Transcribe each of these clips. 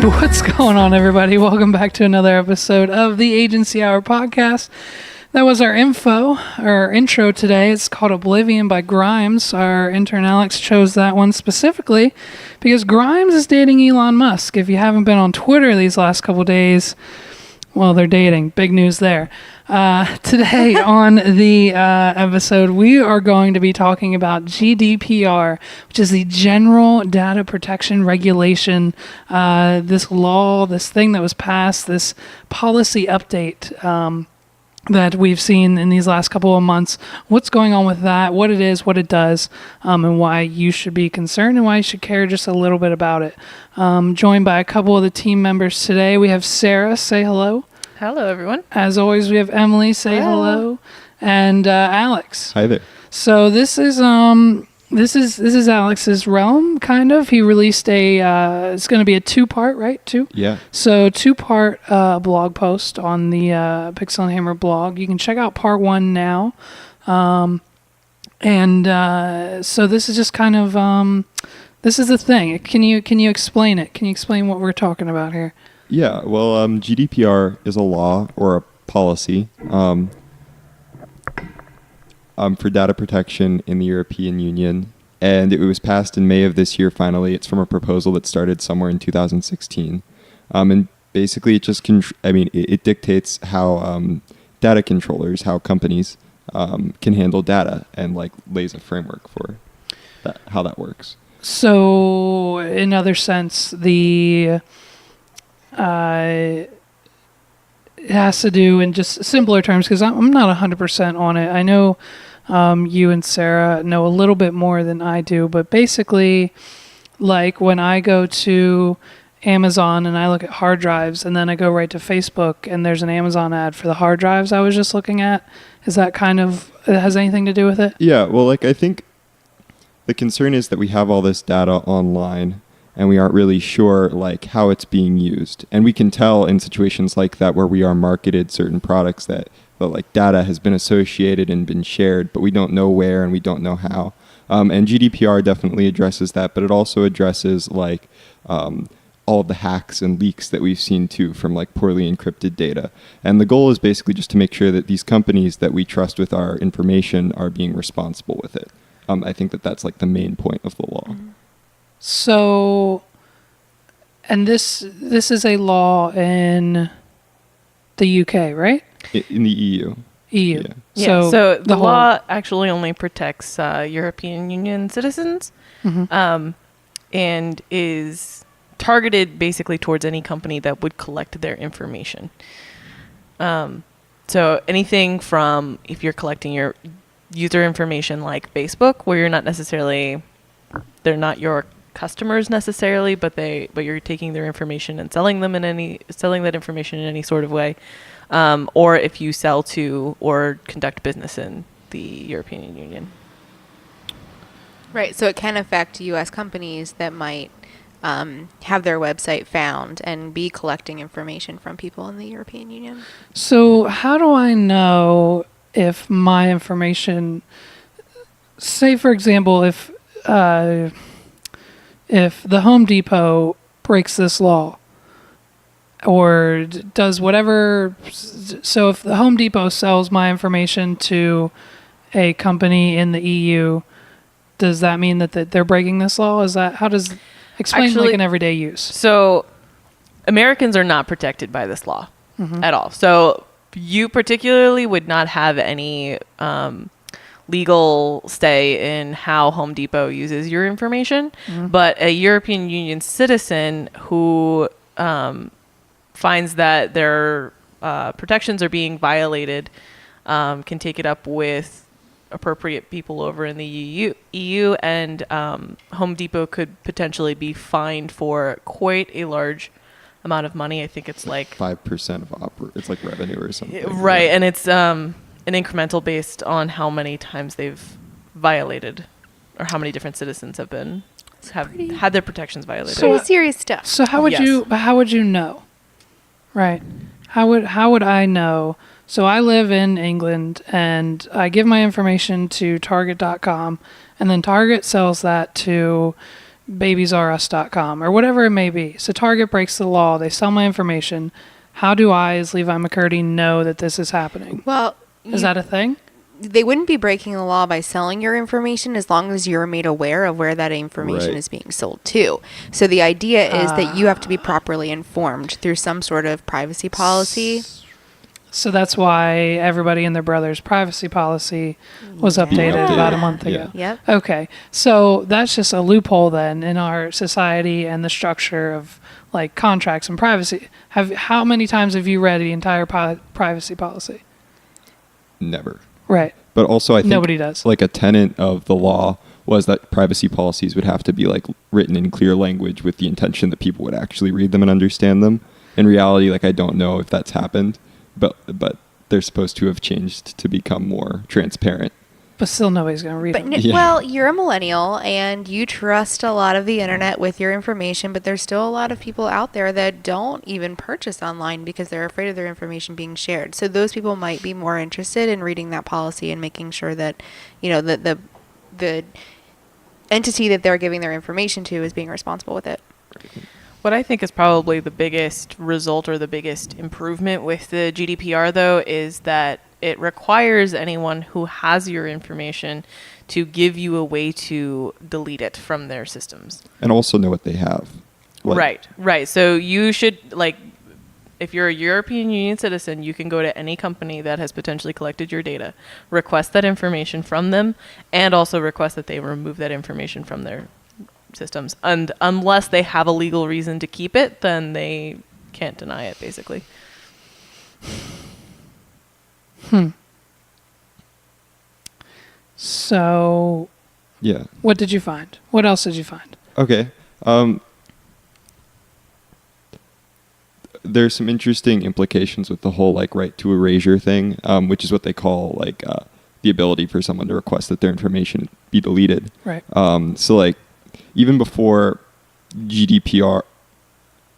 What's going on, everybody? Welcome back to another episode of the Agency Hour podcast. That was our intro today. It's called Oblivion by Grimes. Our intern Alex chose that one specifically because Grimes is dating Elon Musk. If you haven't been on Twitter these last couple days, well, they're dating. Big news there. Today on the episode, we are going to be talking about GDPR, which is the General Data Protection Regulation. This law, this thing that was passed, this policy update that we've seen in these last couple of months. What's going on with that, what it is, what it does, and why you should be concerned and why you should care just a little bit about it. Joined by a couple of the team members today. We have Sarah. Say hello. Hello, everyone. As always, we have Emily. Say hello. And Alex. Hi there. So this is Alex's realm, kind of. He released it's going to be a two-part, right? Two? Yeah. So two-part blog post on the Pixel and Hammer blog. You can check out part one now. So this is just kind of, this is the thing. Can you explain it? Can you explain what we're talking about here? Yeah, well, GDPR is a law or a policy for data protection in the European Union, and it was passed in May of this year finally. It's from a proposal that started somewhere in 2016. And basically it just, it dictates how data controllers, how companies can handle data and lays a framework for that, how that works. So in other sense, it has to do in just simpler terms, because I'm not 100% on it. I know you and Sarah know a little bit more than I do, but basically, like when I go to Amazon and I look at hard drives and then I go right to Facebook and there's an Amazon ad for the hard drives I was just looking at, is that kind of, has anything to do with it? Yeah, well, I think the concern is that we have all this data online and we aren't really sure how it's being used. And we can tell in situations like that where we are marketed certain products that data has been associated and been shared, but we don't know where and we don't know how. And GDPR definitely addresses that, but it also addresses all of the hacks and leaks that we've seen too from poorly encrypted data. And the goal is basically just to make sure that these companies that we trust with our information are being responsible with it. I think that's the main point of the law. Mm-hmm. So, and this is a law in the UK, right? In the EU. EU. Yeah. So the law actually only protects European Union citizens, mm-hmm. And is targeted basically towards any company that would collect their information. So anything from if you're collecting your user information like Facebook, where they're not your customers necessarily, but you're taking their information and selling that information in any sort of way, or if you sell to or conduct business in the European Union. Right, so it can affect U.S. companies that might have their website found and be collecting information from people in the European Union. So how do I know if my information, say for example, if the Home Depot breaks this law or does whatever, so if the Home Depot sells my information to a company in the EU, does that mean that they're breaking this law? Explain actually, an everyday use. So Americans are not protected by this law, mm-hmm. at all. So you particularly would not have any legal say in how Home Depot uses your information, mm-hmm. but a European Union citizen who finds that their protections are being violated can take it up with appropriate people over in the EU, and Home Depot could potentially be fined for quite a large amount of money. I think it's 5% of it's revenue or something. Right, and it's an incremental based on how many times they've violated, or how many different citizens have had their protections violated. So serious stuff. So how would you know? Right. How would I know? So I live in England and I give my information to Target.com, and then Target sells that to babiesrus.com or whatever it may be. So Target breaks the law. They sell my information. How do I, as Levi McCurdy, know that this is happening? Well, Is that a thing? they wouldn't be breaking the law by selling your information as long as you're made aware of where that information Right. is being sold to. So the idea is that you have to be properly informed through some sort of privacy policy. So that's why everybody and their brother's privacy policy was updated Yeah. about a month ago. Yeah. Yep. Okay. So that's just a loophole then in our society and the structure of like contracts and privacy. How many times have you read the entire privacy policy? Never. Right. But also, I think Nobody does. like a tenet of the law was that privacy policies would have to be like written in clear language with the intention that people would actually read them and understand them. In reality, like I don't know if that's happened, but they're supposed to have changed to become more transparent. But still nobody's going to read But it. Yeah. well, you're a millennial and you trust a lot of the internet with your information, but there's still a lot of people out there that don't even purchase online because they're afraid of their information being shared. So those people might be more interested in reading that policy and making sure that, you know, that the entity that they're giving their information to is being responsible with it. What I think is probably the biggest result or the biggest improvement with the GDPR, though, is that it requires anyone who has your information to give you a way to delete it from their systems. And also know what they have. Like, Right. So you should, like, if you're a European Union citizen, you can go to any company that has potentially collected your data, request that information from them, and also request that they remove that information from their systems. And unless they have a legal reason to keep it, then they can't deny it, basically. So Yeah. what did you find? What else did you find? Okay. There's some interesting implications with the whole like right to erasure thing, which is what they call like the ability for someone to request that their information be deleted. Right. So like even before GDPR,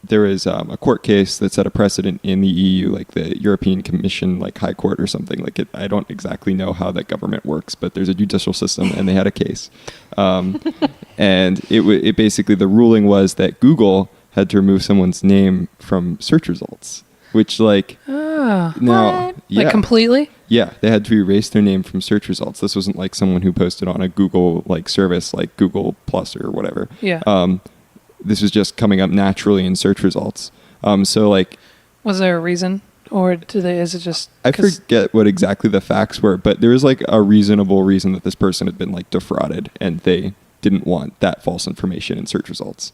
there is a court case that set a precedent in the EU, like the European Commission, like High Court or something. Like it, I don't exactly know how that government works, but there's a judicial system, and they had a case, and it basically the ruling was that Google had to remove someone's name from search results, which like Ah. now What? yeah. Like completely? Yeah, they had to erase their name from search results. This wasn't like someone who posted on a Google like service like Google Plus or whatever. Yeah. This was just coming up naturally in search results. So like Was there a reason? Or is it just... I 'cause- forget what exactly the facts were, but there was like a reasonable reason that this person had been like defrauded and they didn't want that false information in search results.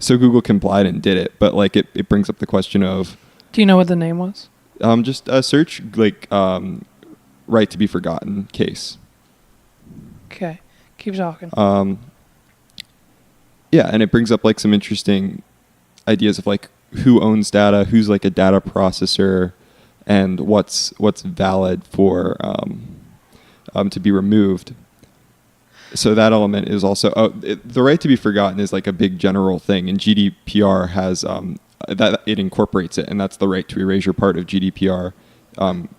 So Google complied and did it, but like it brings up the question of Do you know what the name was? just a search like right to be forgotten case. Okay. Keep talking. Yeah, and it brings up like some interesting ideas of like who owns data, who's like a data processor, and what's valid for to be removed. So that element is also the right to be forgotten is like a big general thing, and GDPR has that it incorporates it, and that's the right to erasure part of GDPR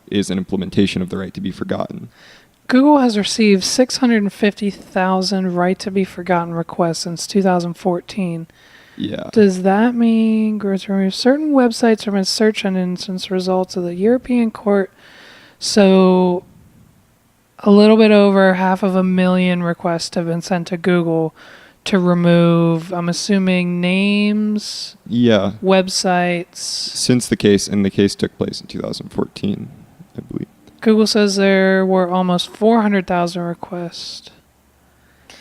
is an implementation of the right to be forgotten. Google has received 650,000 right to be forgotten requests since 2014. Yeah. Does that mean growth remove certain websites from its search engine since results of the European court? So a little bit over 500,000 requests have been sent to Google to remove, I'm assuming, names, Yeah. websites. Since the case took place in 2014, I believe. Google says there were almost 400,000 requests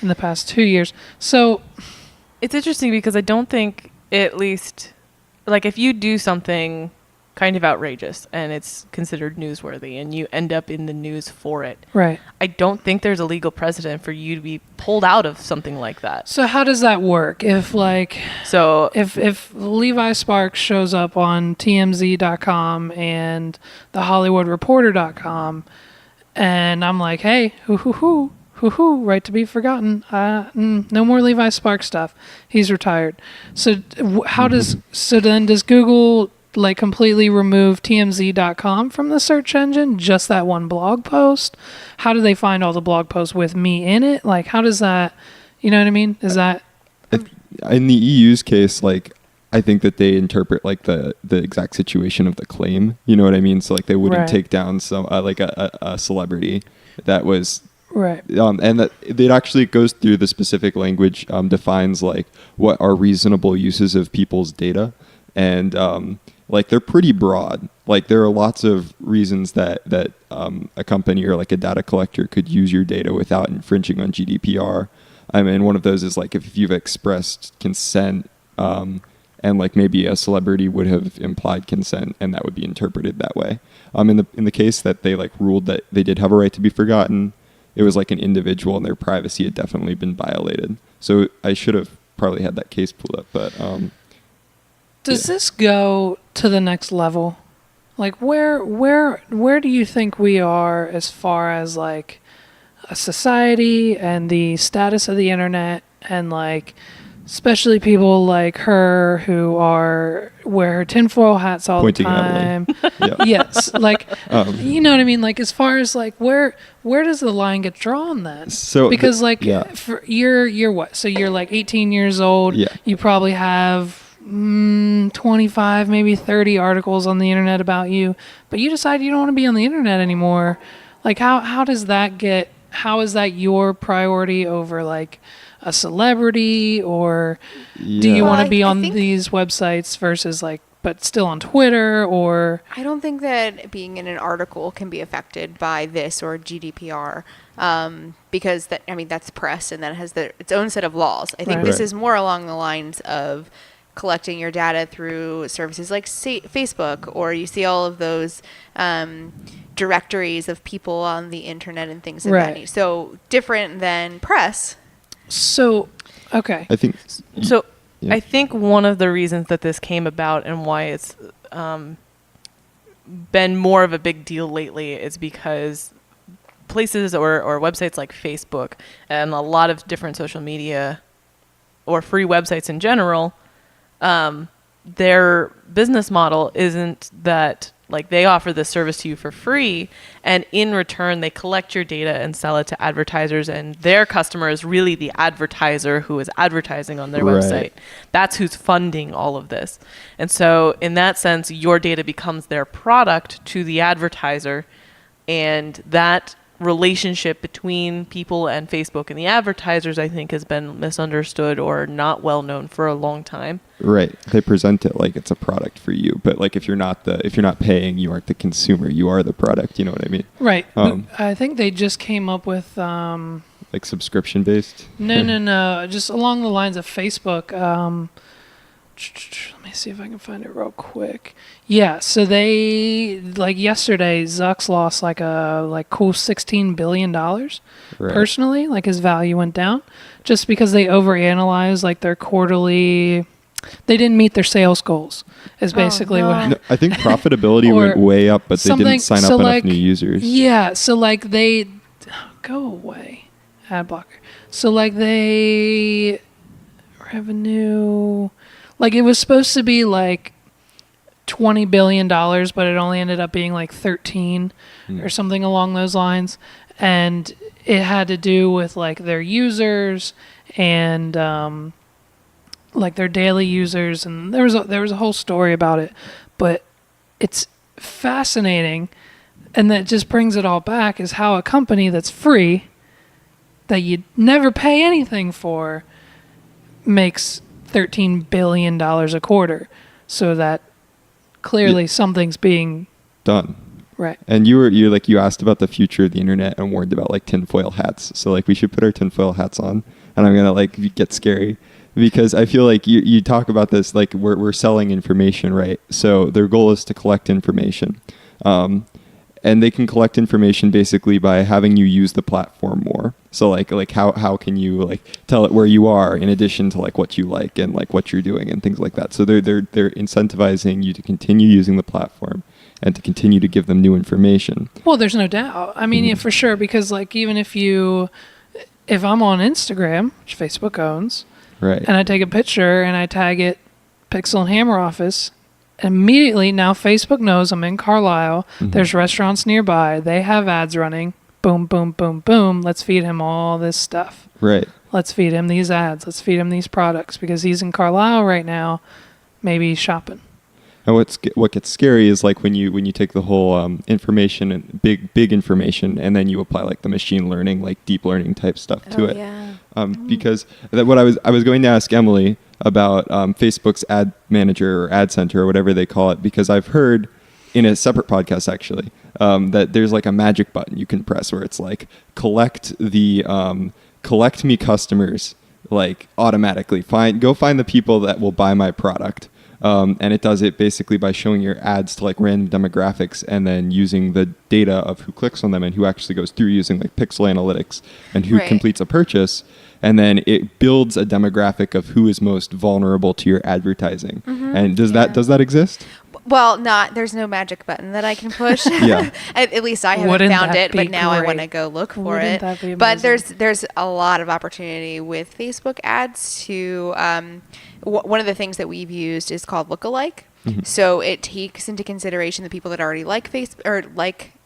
in the past 2 years. So It's interesting because I don't think, at least, like if you do something kind of outrageous and it's considered newsworthy and you end up in the news for it, right. I don't think there's a legal precedent for you to be pulled out of something like that. So how does that work? If like So if Levi Sparks shows up on TMZ.com and the HollywoodReporter.com and I'm like, hey, hoo, right to be forgotten. No more Levi Sparks stuff. He's retired. So then does Google like completely remove TMZ.com from the search engine? Just that one blog post? How do they find all the blog posts with me in it? Like how does that, You know what I mean? Is that in the EU's case, like, I think that they interpret like the exact situation of the claim. You know what I mean? So like they wouldn't Right. take down some like a celebrity that was right? and that it actually goes through the specific language, defines like what are reasonable uses of people's data, and like they're pretty broad. Like there are lots of reasons that a company or like a data collector could use your data without infringing on GDPR. I mean, one of those is like if you've expressed consent, and like maybe a celebrity would have implied consent, and that would be interpreted that way. In the case that they like ruled that they did have a right to be forgotten, it was like an individual and their privacy had definitely been violated. So I should have probably had that case pulled up, but Does this go to the next level? Like where do you think we are as far as like a society and the status of the internet, and like especially people like her who wear tinfoil hats all Pointing the time. Yeah. Yes, like you know what I mean. Like as far as like where does the line get drawn then? So because yeah. you're what? So you're like 18 years old. Yeah. You probably have 25, maybe 30 articles on the internet about you, but you decide you don't want to be on the internet anymore. Like how does that get? How is that your priority over like a celebrity, or do you Yeah. want to Well, be I on think- these websites versus like, but still on Twitter or? I don't think that being in an article can be affected by this or GDPR, because that's press and that has its own set of laws. I think Right. this Right. is more along the lines of collecting your data through services like Facebook, or you see all of those directories of people on the internet and things of Right. that nature. So different than press. So, okay. I think So Yeah. I think one of the reasons that this came about and why it's been more of a big deal lately is because places or websites like Facebook and a lot of different social media or free websites in general, their business model isn't that like they offer this service to you for free, and in return they collect your data and sell it to advertisers, and their customer is really the advertiser who is advertising on their Right. website. That's who's funding all of this. And so in that sense, your data becomes their product to the advertiser, and that relationship between people and Facebook and the advertisers, I think, has been misunderstood or not well known for a long time. right. They present it like it's a product for you, but like if you're not paying, you aren't the consumer. You are the product. You know what I mean? Right. Um, I think they just came up with, Like subscription based. no, just along the lines of Facebook. Let me see if I can find it real quick. Yeah, so they like yesterday, Zuck's lost like a cool $16 billion Right. personally. Like his value went down just because they overanalyzed like their quarterly. They didn't meet their sales goals. Is basically no. what. No, I think profitability Or went way up, but they something- didn't sign up so enough like- new users. Yeah, so like they go away ad blocker. So like they revenue, like it was supposed to be like $20 billion, but it only ended up being like 13 or something along those lines, and it had to do with like their users and like their daily users, and there was a whole story about it, but it's fascinating. And that just brings it all back is how a company that's free, that you never pay anything for, makes $13 billion a quarter. So that clearly something's being Done. right. And you asked about the future of the internet and warned about like tinfoil hats. So like we should put our tinfoil hats on, and I'm gonna like get scary because I feel like you talk about this like we're selling information, right? So their goal is to collect information. And they can collect information basically by having you use the platform more. So like how can you like tell it where you are in addition to like what you like and like what you're doing and things like that. So they're incentivizing you to continue using the platform and to continue to give them new information. Well, there's no doubt. I mean, yeah, for sure, because like even if I'm on Instagram, which Facebook owns, Right. and I take a picture and I tag it Pixel and Hammer Office, immediately now Facebook knows I'm in Carlisle. Mhm. There's restaurants nearby. They have ads running. Boom, boom, boom, boom. Let's feed him all this stuff. Right. let's feed him these ads, let's feed him these products because he's in Carlisle right now, maybe he's shopping. And what gets scary is like when you take the whole information and big information, and then you apply like the machine learning, like deep learning type stuff to it. Yeah. Because what I was going to ask Emily about Facebook's ad manager or ad center or whatever they call it, because I've heard in a separate podcast actually that there's like a magic button you can press where it's like collect me customers like automatically, go find the people that will buy my product. And it does it basically by showing your ads to like random demographics and then using the data of who clicks on them and who actually goes through using like pixel analytics and who completes a purchase. And then it builds a demographic of who is most vulnerable to your advertising. Mm-hmm. And does that exist? Well, there's no magic button that I can push. Yeah. At least I haven't found it, but now I want to go look for it. That be but there's a lot of opportunity with Facebook ads to one of the things that we've used is called lookalike. Mm-hmm. So it takes into consideration the people that already like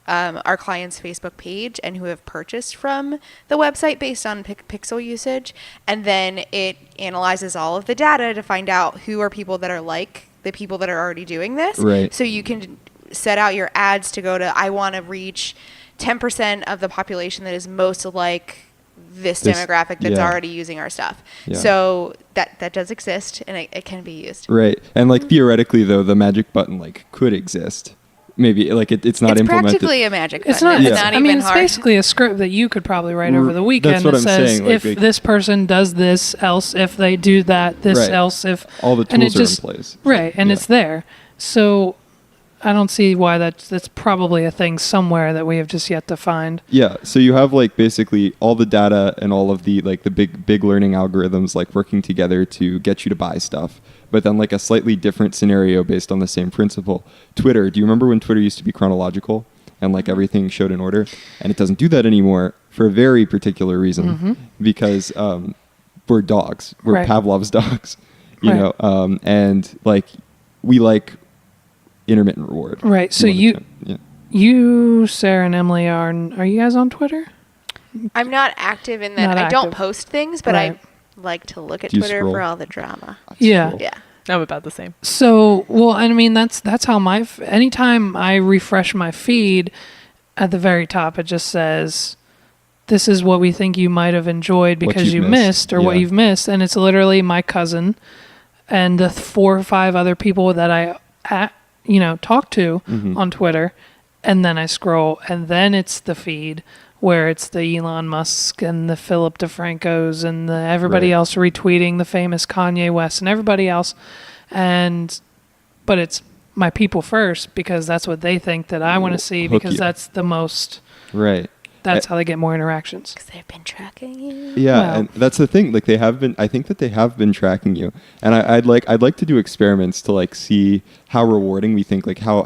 our client's Facebook page and who have purchased from the website based on pixel usage, and then it analyzes all of the data to find out who are people that are like the people that are already doing this. Right. So you can set out your ads to go to, I want to reach 10% of the population that is most like this demographic that's already using our stuff. Yeah. So that does exist, and it can be used. Right. And like theoretically though, the magic button like could exist. Maybe like it's not implemented. It's practically a magic button. It's not. It's not even it's hard. basically a script that you could probably write over the weekend. That's what I'm says saying. If this person does this, else if they do that, this else if all the tools are in place. Right, and it's there. So I don't see why that's probably a thing somewhere that we have just yet to find. Yeah. So you have like basically all the data and all of the like the big learning algorithms like working together to get you to buy stuff. But then like a slightly different scenario based on the same principle. Twitter, do you remember when Twitter used to be chronological and like everything showed in order? And it doesn't do that anymore for a very particular reason, because we're dogs. We're Pavlov's dogs, you know, and like we like intermittent reward. Right. So you, Sarah and Emily are you guys on Twitter? I'm not active in that. I don't post things, but I like to look at Twitter for all the drama. Yeah. Yeah. I'm about the same. So, well, I mean, that's how anytime I refresh my feed, at the very top, it just says, this is what we think you might have enjoyed because you missed or what you've missed. And it's literally my cousin and the 4 or 5 other people that I talk to on Twitter. And then I scroll, and then it's the feed where it's the Elon Musk and the Philip DeFrancos and everybody else retweeting the famous Kanye West and everybody else. But it's my people first because that's what they think that I want to see because that's the most. Right. That's how they get more interactions. Because they've been tracking you. Yeah, and that's the thing. Like they have been. I think that they have been tracking you, and I'd like to do experiments to like see how rewarding we think, like how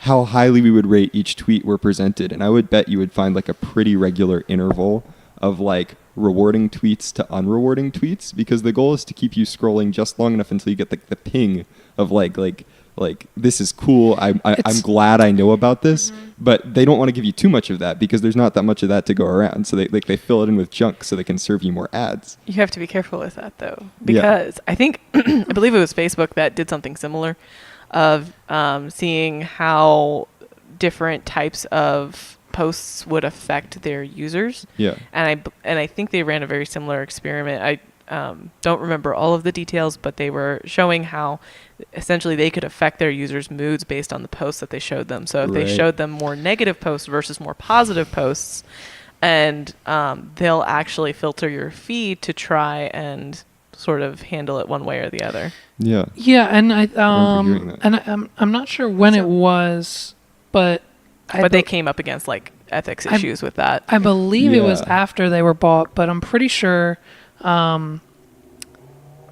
highly we would rate each tweet we're presented. And I would bet you would find like a pretty regular interval of like rewarding tweets to unrewarding tweets, because the goal is to keep you scrolling just long enough until you get the ping of like this is cool. I'm glad I know about this, but they don't want to give you too much of that because there's not that much of that to go around. So they fill it in with junk so they can serve you more ads. You have to be careful with that though, because I think I believe it was Facebook that did something similar of seeing how different types of posts would affect their users. Yeah. And I think they ran a very similar experiment. I don't remember all of the details, but they were showing how essentially they could affect their users' moods based on the posts that they showed them. So if they showed them more negative posts versus more positive posts, and they'll actually filter your feed to try and sort of handle it one way or the other. Yeah. Yeah, and I'm not sure when it was, but they came up against like ethics issues with that. I believe it was after they were bought, but I'm pretty sure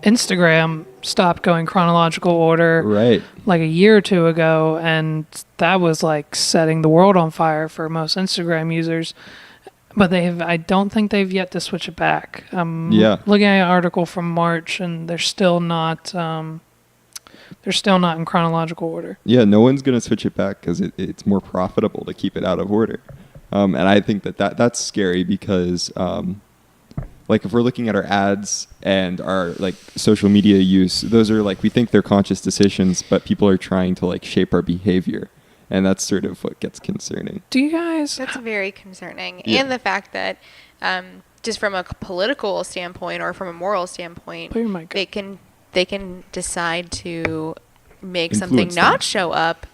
Instagram stopped going chronological order like a year or two ago, and that was like setting the world on fire for most Instagram users. But I don't think they've yet to switch it back. Looking at an article from March, and they're still not in chronological order. Yeah, no one's going to switch it back because it's more profitable to keep it out of order. And I think that's scary because like if we're looking at our ads and our like social media use, those are like, we think they're conscious decisions, but people are trying to like shape our behavior. And that's sort of what gets concerning. Do you guys? That's very concerning. Yeah. And the fact that just from a political standpoint or from a moral standpoint, Put your mic up. they can decide to make Influence something not them. show up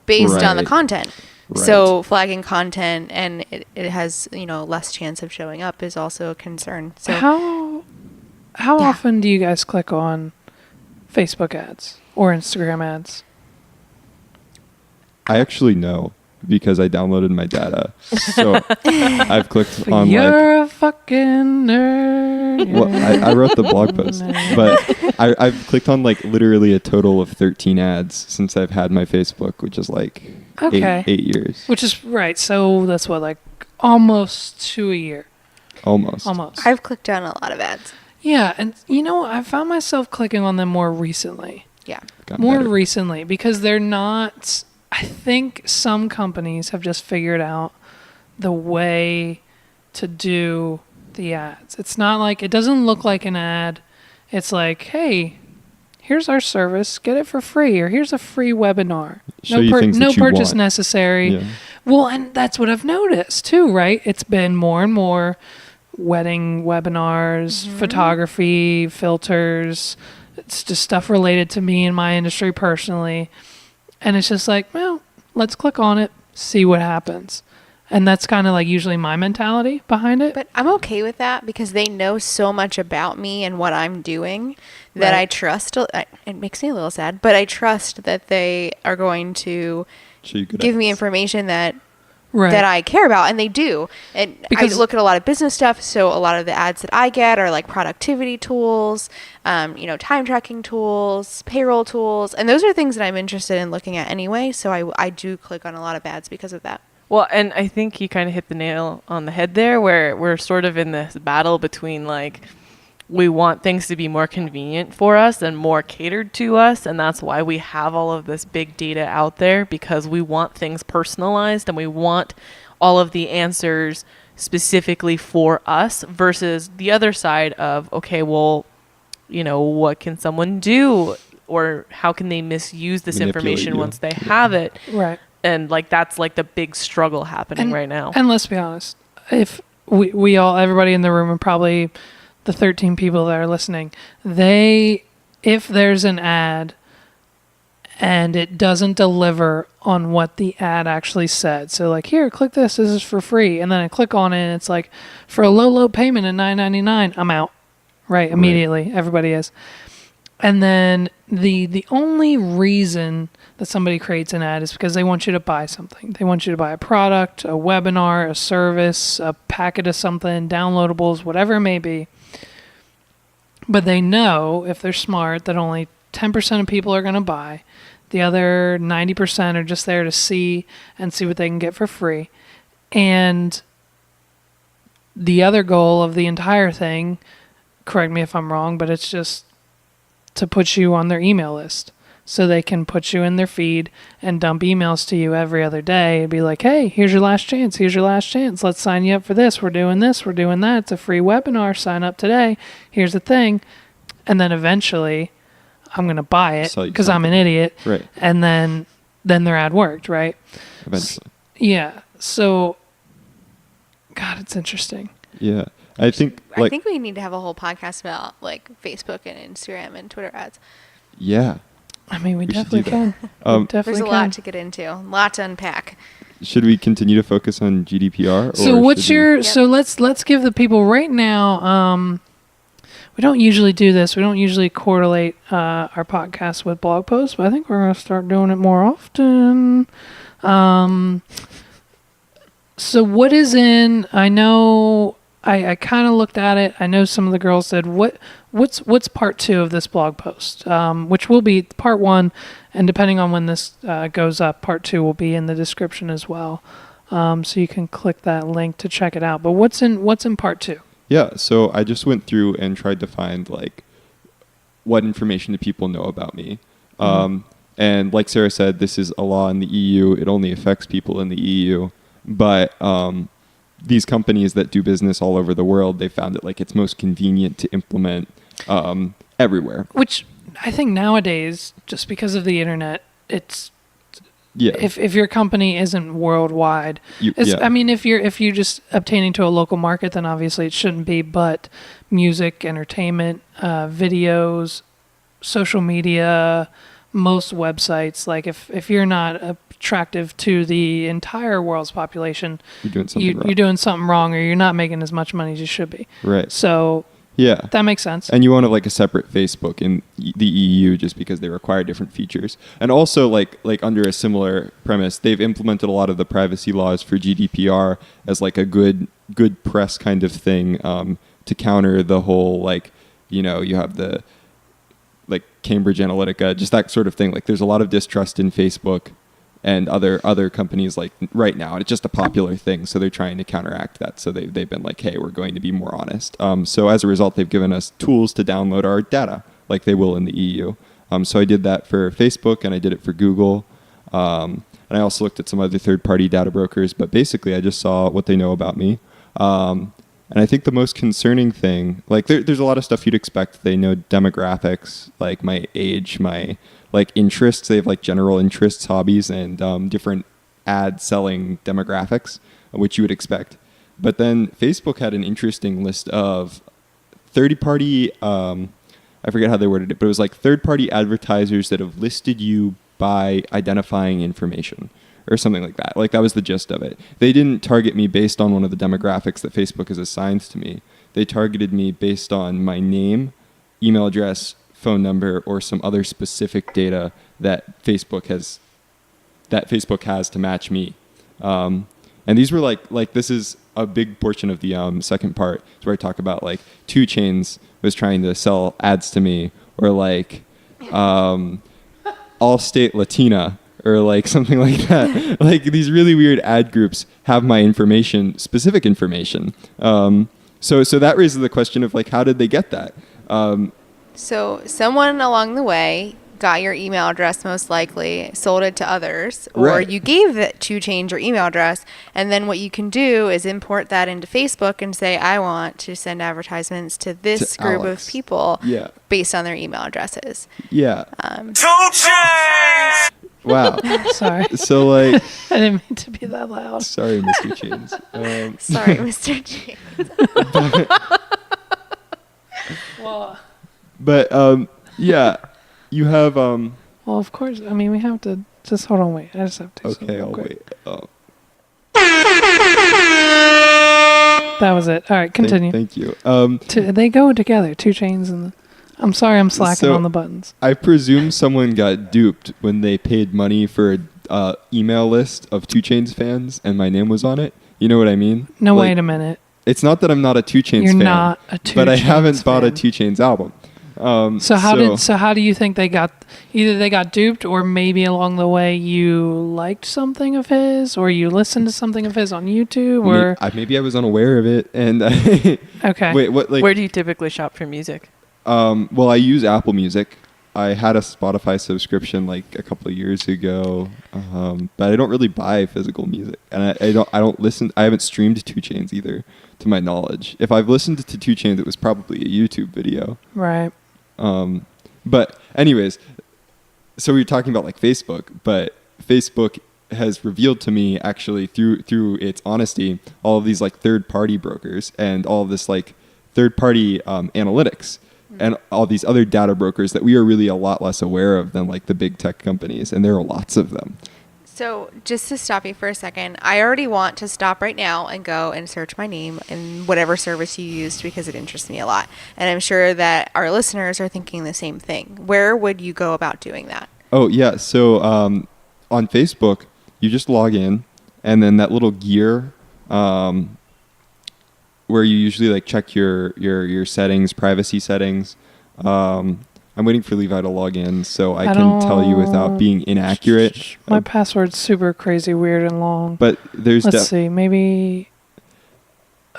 based on the Right. content. Right. So flagging content and it has, less chance of showing up is also a concern. So How Yeah. often do you guys click on Facebook ads or Instagram ads? I actually know because I downloaded my data. So I've clicked on like, You're a fucking nerd. well, I wrote the blog post, but I've clicked on like literally a total of 13 ads since I've had my Facebook, which is like Okay. eight years. Which is right. So that's what, like almost 2 a year. Almost. I've clicked on a lot of ads. Yeah, and I found myself clicking on them more recently. Yeah. Gotten More better. recently because they're not. I think some companies have just figured out the way to do the ads. It's not like, it doesn't look like an ad. It's like, hey, here's our service, get it for free, or here's a free webinar. Show you things No that you purchase want. necessary. Yeah. Well, and that's what I've noticed too, right? It's been more and more wedding webinars, photography, filters. It's just stuff related to me and my industry personally. And it's just like, well, let's click on it, see what happens. And that's kind of like usually my mentality behind it. But I'm okay with that because they know so much about me and what I'm doing that Right. I trust. It makes me a little sad, but I trust that they are going to Show you good give me ads. information that Right. that I care about, and they do. And Because- I look at a lot of business stuff, so a lot of the ads that I get are like productivity tools, time tracking tools, payroll tools, and those are things that I'm interested in looking at anyway. So I do click on a lot of ads because of that. Well, and I think you kind of hit the nail on the head there, where we're sort of in this battle between like, we want things to be more convenient for us and more catered to us. And that's why we have all of this big data out there, because we want things personalized and we want all of the answers specifically for us, versus the other side of, okay, well, what can someone do, or how can they misuse this Manipulate information you. once they have it? Right. And like, that's like the big struggle happening right now. And let's be honest, if we all, everybody in the room, and probably the 13 people that are listening, if there's an ad and it doesn't deliver on what the ad actually said, so like, here, click this is for free, and then I click on it and it's like, for a low payment of $9.99, I'm out. Right, immediately. Everybody is. And then the only reason that somebody creates an ad is because they want you to buy something. They want you to buy a product, a webinar, a service, a packet of something, downloadables, whatever it may be. But they know, if they're smart, that only 10% of people are going to buy. The other 90% are just there to see what they can get for free. And the other goal of the entire thing, correct me if I'm wrong, but it's just to put you on their email list so they can put you in their feed and dump emails to you every other day and be like, hey, here's your last chance. Here's your last chance. Let's sign you up for this. We're doing this. We're doing that. It's a free webinar. Sign up today. Here's the thing. And then eventually I'm going to buy it Sell you because I'm an something. idiot. Right. And then their ad worked, right? Eventually. Yeah. So, God, it's interesting. Yeah. I think I think we need to have a whole podcast about like Facebook and Instagram and Twitter ads. yeah. I mean, we We should definitely do can. that. We definitely There's a can. lot to get into, a lot to unpack. Should we continue to focus on GDPR? So or what's should we- your? Yep. So let's give the people right now. We don't usually do this. We don't usually correlate our podcast with blog posts, but I think we're going to start doing it more often. So what is in? I know. I kind of looked at it. I know some of the girls said, what's part 2 of this blog post, which will be part 1, and depending on when this goes up, part 2 will be in the description as well. So you can click that link to check it out. But what's in part 2? Yeah, so I just went through and tried to find like what information do people know about me. And like Sarah said, this is a law in the EU. It only affects people in the EU. But these companies that do business all over the world, they found it like it's most convenient to implement everywhere. Which I think nowadays, just because of the internet, it's Yeah. if your company isn't worldwide, I mean, if you're just obtaining to a local market, then obviously it shouldn't be. But music, entertainment, videos, social media, most websites, like if you're not attractive to the entire world's population, You're doing something wrong. you're doing something wrong, or you're not making as much money as you should be. Right. So Yeah. that makes sense. And you want to like a separate Facebook in the EU just because they require different features. And also like under a similar premise, they've implemented a lot of the privacy laws for GDPR as like a good press kind of thing to counter the whole like, you know, you have the like Cambridge Analytica, just that sort of thing. Like there's a lot of distrust in Facebook and other companies like right now. And it's just a popular thing. So they're trying to counteract that. So they've been like, hey, we're going to be more honest. So as a result, they've given us tools to download our data like they will in the EU. So I did that for Facebook and I did it for Google. And I also looked at some other third-party data brokers. But basically, I just saw what they know about me. And I think the most concerning thing, like there's a lot of stuff you'd expect. They know demographics, like my age, my like interests. They have like general interests, hobbies, and different ad selling demographics, which you would expect. But then Facebook had an interesting list of third-party, I forget how they worded it, but it was like third-party advertisers that have listed you by identifying information or something like that. Like that was the gist of it. They didn't target me based on one of the demographics that Facebook has assigned to me. They targeted me based on my name, email address, phone number, or some other specific data that Facebook has to match me. And these were like this is a big portion of the second part, where I talk about like 2 Chainz was trying to sell ads to me, or like Allstate Latina, or like something like that. Like these really weird ad groups have my information, specific information. So that raises the question of like, how did they get that? So someone along the way got your email address, most likely, sold it to others, or Right. you gave it to change your email address. And then what you can do is import that into Facebook and say, I want to send advertisements to this To group Alex. of people Yeah. based on their email addresses. Yeah. 2 Chainz! Wow. Sorry, So like, I didn't mean to be that loud. sorry, Mr. Chainz. Sorry, Mr. James. Well, But yeah, you have well, of course. I mean, we have to just hold on. Wait, I just have to. okay, real I'll quick. wait. Oh, That was it. All right, continue. Thank you. They go together. 2 Chainz and the. I'm sorry, I'm slacking So- on the buttons. I presume someone got duped when they paid money for an email list of 2 Chainz fans and my name was on it. You know what I mean? No, Like, wait a minute. It's not that I'm not a 2 Chainz You're fan. not a 2 But I Chainz haven't bought a fan. 2 Chainz album. So how do you think they got? Either they got duped, or maybe along the way you liked something of his, or you listened to something of his on YouTube, or Maybe I was unaware of it, and okay. wait, what? Like, Where do you typically shop for music? well, I use Apple Music. I had a Spotify subscription like a couple of years ago, but I don't really buy physical music, and I don't listen. I haven't streamed 2 Chainz either, to my knowledge. If I've listened to 2 Chainz, it was probably a YouTube video. Right. But anyways, so we were talking about like Facebook, but Facebook has revealed to me actually through its honesty all of these like third-party brokers and all of this like third-party analytics and all these other data brokers that we are really a lot less aware of than like the big tech companies, and there are lots of them. So just to stop you for a second, I already want to stop right now and go and search my name in whatever service you used because it interests me a lot. And I'm sure that our listeners are thinking the same thing. Where would you go about doing that? Oh yeah, so on Facebook you just log in, and then that little gear where you usually like check your settings, privacy settings. I'm waiting for Levi to log in so I can tell you without being inaccurate. My password's super crazy, weird, and long. But there's Let's see, maybe.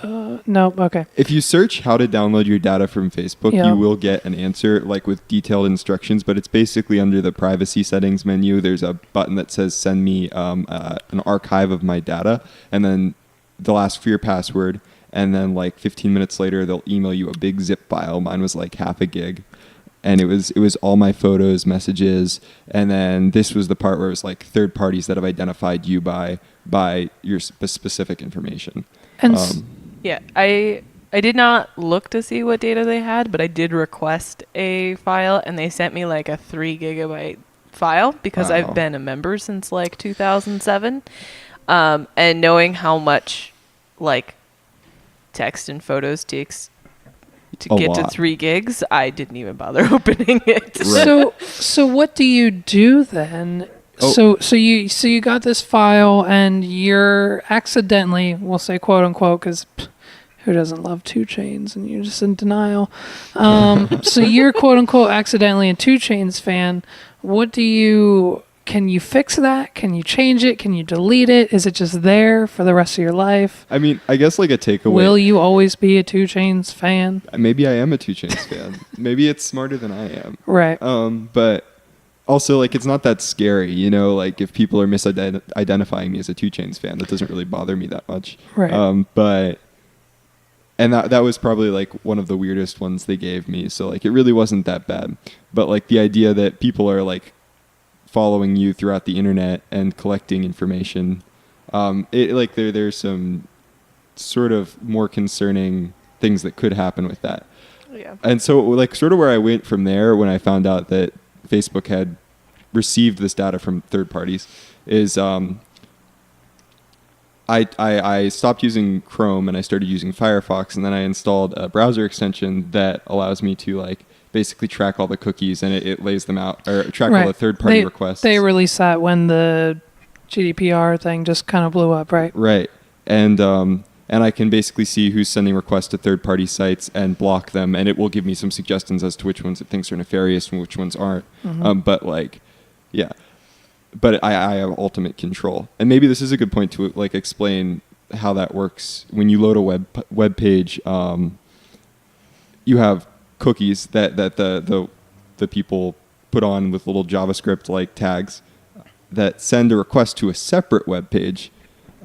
Nope. Okay. if you search how to download your data from Facebook, Yeah. you will get an answer like with detailed instructions, but it's basically under the privacy settings menu. There's a button that says send me an archive of my data, and then they'll ask for your password, and then like 15 minutes later they'll email you a big zip file. Mine was like half a gig, and it was all my photos, messages, and then this was the part where it was like third parties that have identified you by your specific information. And Yeah, I did not look to see what data they had, but I did request a file, and they sent me like a 3 gigabyte file because I've been a member since like 2007. And knowing how much like text and photos takes to get to 3 gigs, I didn't even bother opening it. Right. So what do you do then? So you got this file and you're accidentally, we'll say quote unquote, because who doesn't love 2 Chainz, and you're just in denial. So you're quote unquote accidentally a 2 Chainz fan. Can you fix that? Can you change it? Can you delete it? Is it just there for the rest of your life? I mean, I guess like a takeaway. Will you always be a 2 Chainz fan? Maybe I am a 2 Chainz fan. Maybe it's smarter than I am. Right. But also, like, it's not that scary, you know? Like, if people are misidentifying me as a 2 Chainz fan, that doesn't really bother me that much. Right. And that was probably like one of the weirdest ones they gave me. So like it really wasn't that bad. But like the idea that people are like following you throughout the internet and collecting information, there's some sort of more concerning things that could happen with that. Yeah. And so like sort of where I went from there when I found out that Facebook had received this data from third parties is I stopped using Chrome and I started using Firefox, and then I installed a browser extension that allows me to like basically track all the cookies, and it lays them out, or track all the third-party requests. They released that when the GDPR thing just kind of blew up, right? Right. And I can basically see who's sending requests to third-party sites and block them, and it will give me some suggestions as to which ones it thinks are nefarious and which ones aren't. But like, yeah. But I have ultimate control. And maybe this is a good point to like explain how that works. When you load a web page, you have cookies that the people put on with little JavaScript like tags that send a request to a separate web page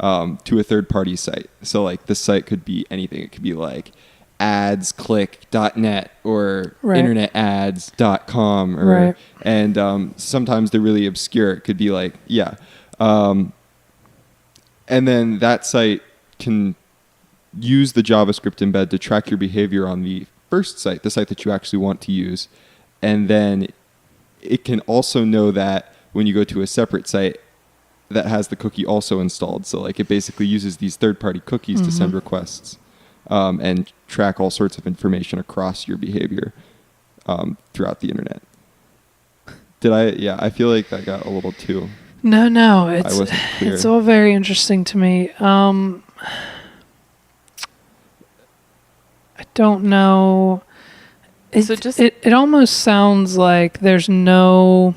to a third party site. So like this site could be anything. It could be like adsclick.net or internetads.com or and sometimes they're really obscure. It could be like and then that site can use the JavaScript embed to track your behavior on the first site, the site that you actually want to use, and then it can also know that when you go to a separate site that has the cookie also installed. So like it basically uses these third-party cookies to send requests and track all sorts of information across your behavior throughout the internet. I feel like that got a little too... No, I wasn't clear. It's all very interesting to me. I don't know. It almost sounds like there's no...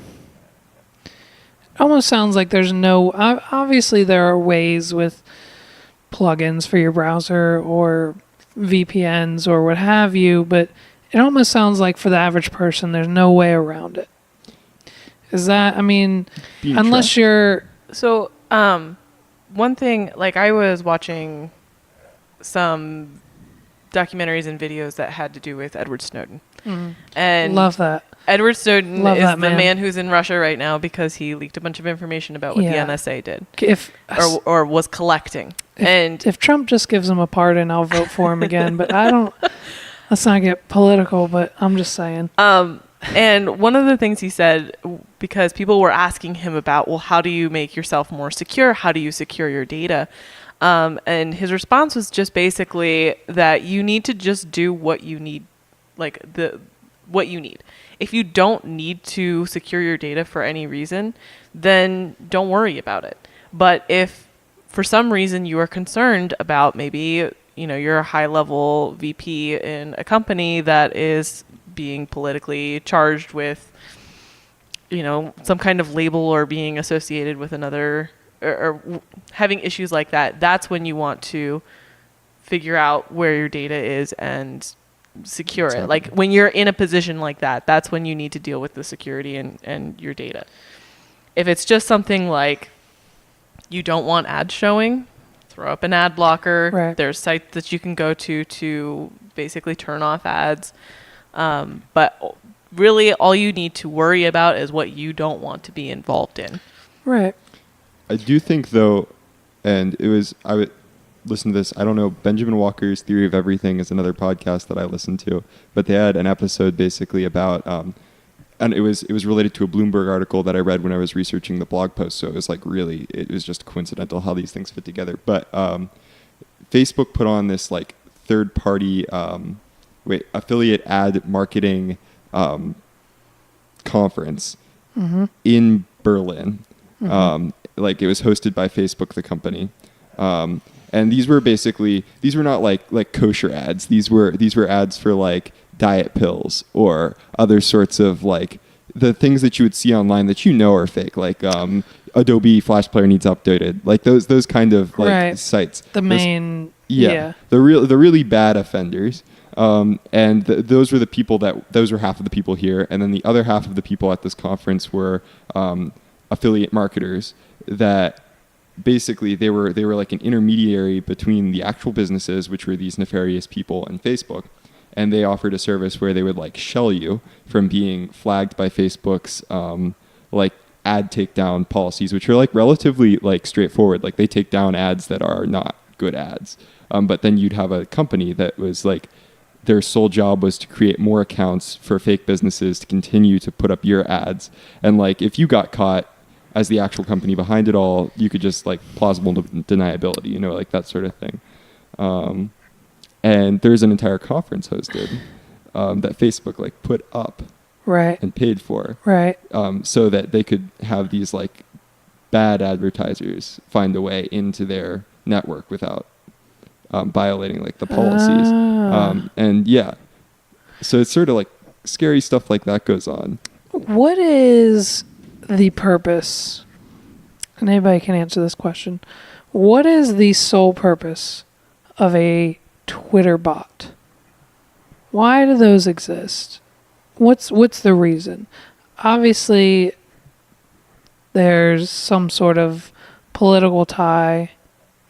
Obviously, there are ways with plugins for your browser or VPNs or what have you, but it almost sounds like for the average person, there's no way around it. Is that, I mean, unless you're... So, one thing, like I was watching some documentaries and videos that had to do with Edward Snowden. And love that. Edward Snowden is the man who's in Russia right now because he leaked a bunch of information about what the NSA did or was collecting. If Trump just gives him a pardon, I'll vote for him again. But I don't. Let's not get political. But I'm just saying. And one of the things he said, because people were asking him about, well, how do you make yourself more secure? How do you secure your data? And his response was just basically that you need to just do what you need, like what you need. If you don't need to secure your data for any reason, then don't worry about it. But if for some reason you are concerned about maybe, you're a high level VP in a company that is being politically charged with, some kind of label or being associated with another or having issues like that, that's when you want to figure out where your data is and secure it. Like when you're in a position like that, that's when you need to deal with the security and your data. If it's just something like you don't want ads showing, it's throw up an ad blocker. Right. There's sites that you can go to basically turn off ads. But really all you need to worry about is what you don't want to be involved in. Right. I do think though, and I would listen to this. I don't know. Benjamin Walker's Theory of Everything is another podcast that I listen to, but they had an episode basically about, and it was related to a Bloomberg article that I read when I was researching the blog post. So it was it was just coincidental how these things fit together. But Facebook put on this like third party affiliate ad marketing conference in Berlin. Like it was hosted by Facebook, the company. And these were not like kosher ads. These were ads for like diet pills or other sorts of like the things that you would see online that are fake, like Adobe Flash Player needs updated, like those kind of like sites. The main the really bad offenders. And those were the people those were half of the people here, and then the other half of the people at this conference were affiliate marketers that basically they were like an intermediary between the actual businesses, which were these nefarious people, and Facebook. And they offered a service where they would like shell you from being flagged by Facebook's like ad takedown policies, which are like relatively like straightforward. Like they take down ads that are not good ads. But then you'd have a company that was like their sole job was to create more accounts for fake businesses to continue to put up your ads. And like if you got caught as the actual company behind it all, you could just like plausible deniability, like that sort of thing. And there's an entire conference hosted that Facebook like put up and paid for, so that they could have these like bad advertisers find a way into their network without violating like the policies. So it's sort of like scary stuff like that goes on. What is the purpose? And anybody can answer this question. What is the sole purpose of a Twitter bot? Why do those exist? What's the reason? Obviously, there's some sort of political tie.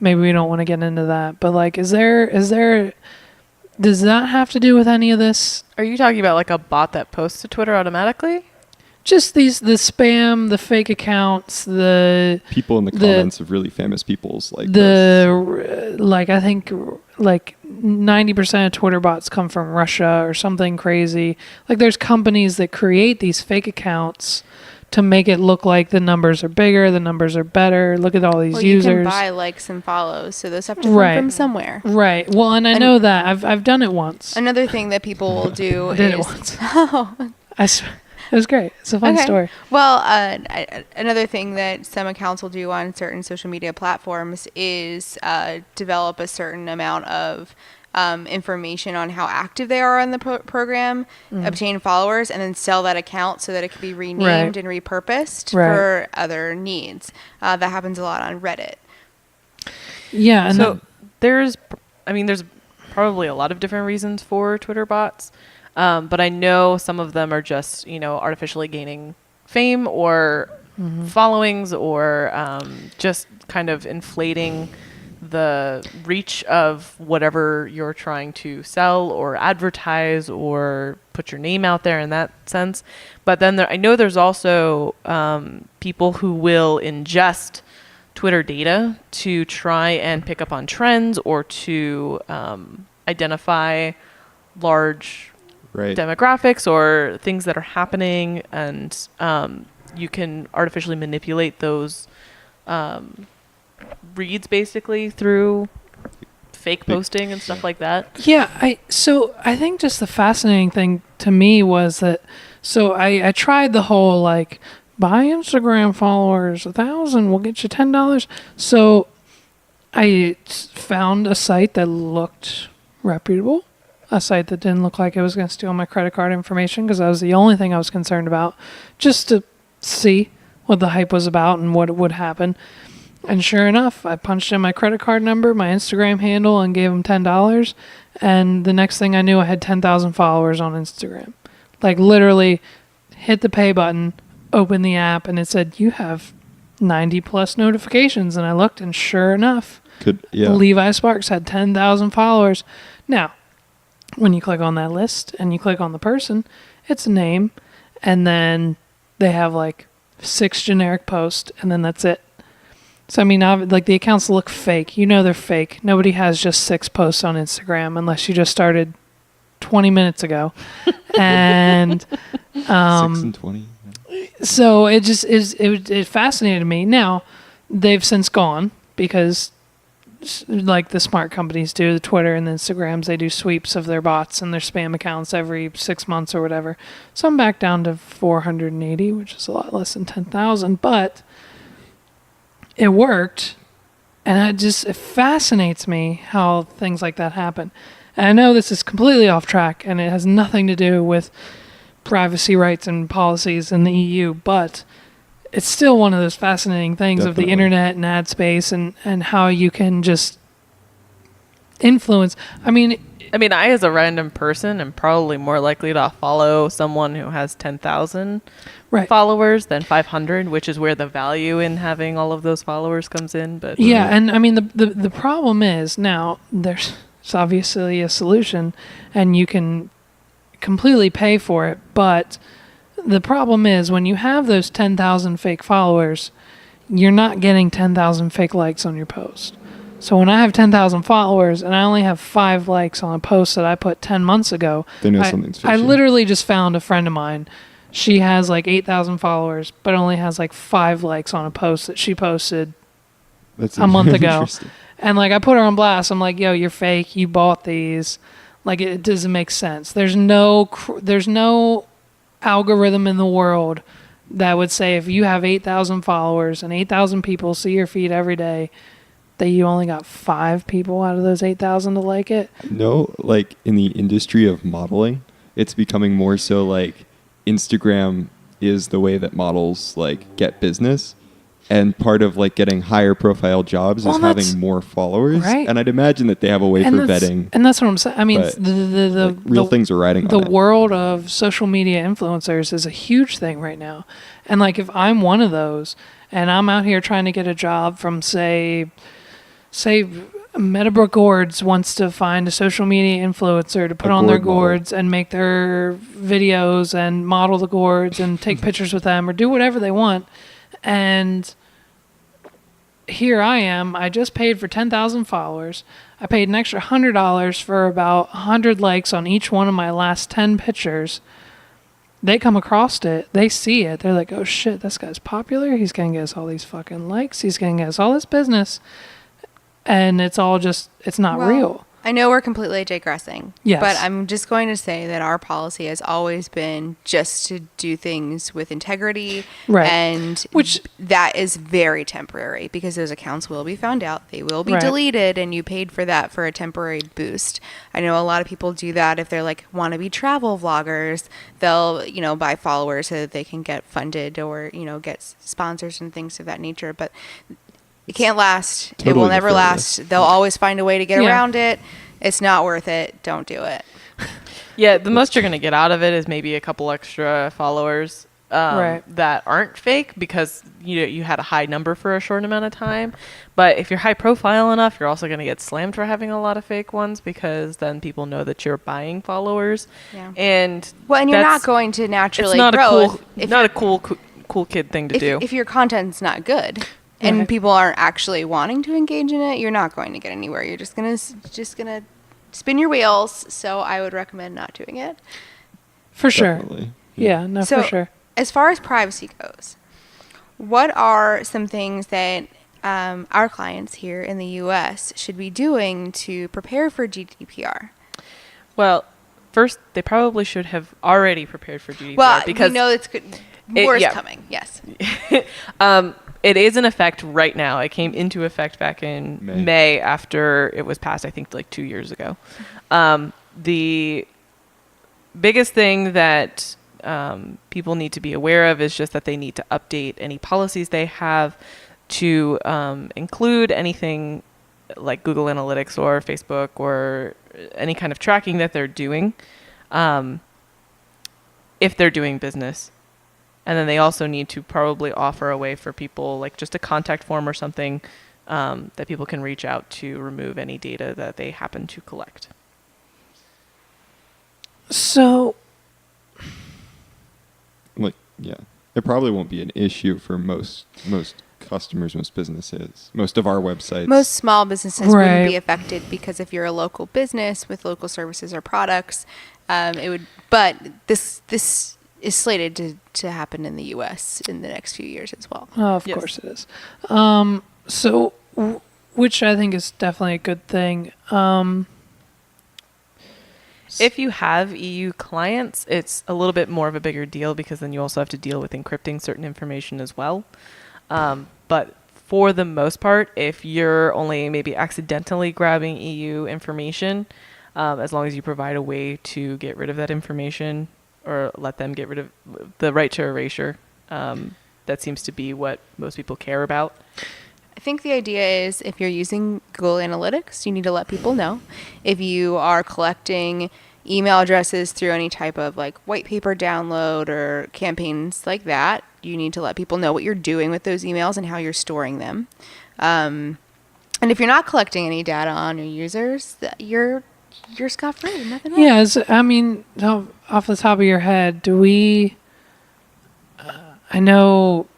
Maybe we don't want to get into that, but like, is there? Does that have to do with any of this? Are you talking about like a bot that posts to Twitter automatically? Just the spam, the fake accounts, the people in the comments of really famous people's like I think like 90% of Twitter bots come from Russia or something crazy. Like there's companies that create these fake accounts to make it look like the numbers are bigger, the numbers are better. Look at all these users. You can buy likes and follows, so those have to come from somewhere. Right. Well, and I know that I've done it once. Another thing that people will do I did it once. It was great. It's a fun story. Well, another thing that some accounts will do on certain social media platforms is develop a certain amount of information on how active they are on the program, obtain followers, and then sell that account so that it can be renamed and repurposed for other needs. That happens a lot on Reddit. Yeah. And so there's probably a lot of different reasons for Twitter bots. But I know some of them are just, artificially gaining fame or followings or just kind of inflating the reach of whatever you're trying to sell or advertise or put your name out there in that sense. But then I know there's also people who will ingest Twitter data to try and pick up on trends or to identify large demographics or things that are happening, and you can artificially manipulate those reads basically through fake posting and stuff like that. Yeah, I think just the fascinating thing to me was that I tried the whole like buy Instagram followers, 1,000 will get you $10. So I found a site that looked reputable. A site that didn't look like it was going to steal my credit card information, because that was the only thing I was concerned about, just to see what the hype was about and what would happen. And sure enough, I punched in my credit card number, my Instagram handle, and gave them $10. And the next thing I knew, I had 10,000 followers on Instagram. Like literally hit the pay button, open the app, and it said, you have 90 plus notifications. And I looked, and sure enough, Levi Sparks had 10,000 followers. Now, when you click on that list and you click on the person, it's a name, and then they have like 6 generic posts, and then that's it. So, I mean, like the accounts look fake. You know they're fake. Nobody has just 6 posts on Instagram unless you just started 20 minutes ago. And 6 and 20. so it just it fascinated me. Now, they've since gone because like the smart companies do, the Twitter and the Instagrams, they do sweeps of their bots and their spam accounts every 6 months or whatever. So I'm back down to 480, which is a lot less than 10,000, but it worked. And it fascinates me how things like that happen. And I know this is completely off track and it has nothing to do with privacy rights and policies in the EU, but it's still one of those fascinating things of the internet and ad space and how you can just influence. I mean, I as a random person am probably more likely to follow someone who has 10,000 followers than 500, which is where the value in having all of those followers comes in. But yeah, and I mean the problem is now there's obviously a solution, and you can completely pay for it, but the problem is when you have those 10,000 fake followers, you're not getting 10,000 fake likes on your post. So when I have 10,000 followers and I only have 5 likes on a post that I put 10 months ago, they know something's fishy. I literally just found a friend of mine. She has like 8,000 followers, but only has like 5 likes on a post that she posted a month ago. And like I put her on blast. I'm like, yo, you're fake. You bought these. Like it doesn't make sense. There's no algorithm in the world that would say if you have 8,000 followers and 8,000 people see your feed every day, that you only got 5 people out of those 8,000 to like it. No, like in the industry of modeling, it's becoming more so like Instagram is the way that models like get business. And part of like getting higher profile jobs is having more followers. Right. And I'd imagine that they have a way for vetting. And that's what I'm saying. I mean, the real things are riding on the it. world of social media influencers is a huge thing right now. And like if I'm one of those and I'm out here trying to get a job from say Meadowbrook Gourds wants to find a social media influencer to put on their gourds and make their videos and model the gourds and take pictures with them or do whatever they want. And here I am. I just paid for 10,000 followers. I paid an extra $100 for about 100 likes on each one of my last 10 pictures. They come across it. They see it. They're like, oh shit, this guy's popular. He's going to get us all these fucking likes. He's going to get us all this business. And it's all just, it's not real. I know we're completely digressing. Yes. But I'm just going to say that our policy has always been just to do things with integrity. Right. And that is very temporary because those accounts will be found out. They will be deleted, and you paid for that for a temporary boost. I know a lot of people do that if they're like wannabe travel vloggers. They'll, buy followers so that they can get funded or, get sponsors and things of that nature. But it can't last. Totally. It will never last. They'll always find a way to get around it. It's not worth it. Don't do it. Yeah, the most you're going to get out of it is maybe a couple extra followers that aren't fake because you had a high number for a short amount of time. But if you're high profile enough, you're also going to get slammed for having a lot of fake ones because then people know that you're buying followers. Yeah. And you're not going to naturally grow. It's not a cool kid thing to do. If your content's not good. And people aren't actually wanting to engage in it, you're not going to get anywhere. You're just gonna spin your wheels. So I would recommend not doing it. For sure. Yeah, for sure. As far as privacy goes, what are some things that our clients here in the U.S. should be doing to prepare for GDPR? Well, first, they probably should have already prepared for GDPR. Well, because we know more is coming. Yes. It is in effect right now. It came into effect back in May after it was passed, I think, like 2 years ago. The biggest thing that people need to be aware of is just that they need to update any policies they have to include anything like Google Analytics or Facebook or any kind of tracking that they're doing if they're doing business. And then they also need to probably offer a way for people, like just a contact form or something, that people can reach out to remove any data that they happen to collect. So, Like, yeah, it probably won't be an issue for most customers, most businesses, most of our websites. Most small businesses Right. wouldn't be affected because if you're a local business with local services or products, it would. But this is slated to happen in the U.S. in the next few years as well. oh, of Yes. course it is. So, which I think is definitely a good thing. If you have EU clients, it's a little bit more of a bigger deal because then you also have to deal with encrypting certain information as well. But for the most part, if you're only maybe accidentally grabbing EU information, as long as you provide a way to get rid of that information or let them get rid of the right to erasure, that seems to be what most people care about. I think the idea is if you're using Google Analytics, you need to let people know. If you are collecting email addresses through any type of like white paper download or campaigns like that, you need to let people know what you're doing with those emails and how you're storing them. And if you're not collecting any data on your users, you're scot-free. Nothing wrong. Yeah, I mean, off the top of your head, do we? I know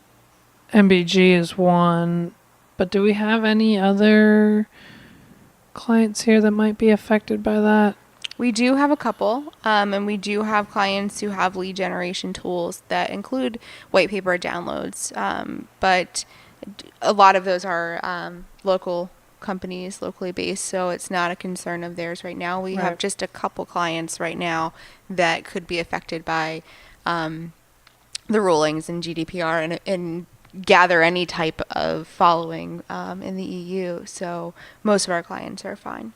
MBG is one, but do we have any other clients here that might be affected by that? We do have a couple, and we do have clients who have lead generation tools that include white paper downloads, but a lot of those are local companies, locally based, so it's not a concern of theirs right now. We have Right. just a couple clients right now that could be affected by the rulings in GDPR and gather any type of following in the EU, so most of our clients are fine.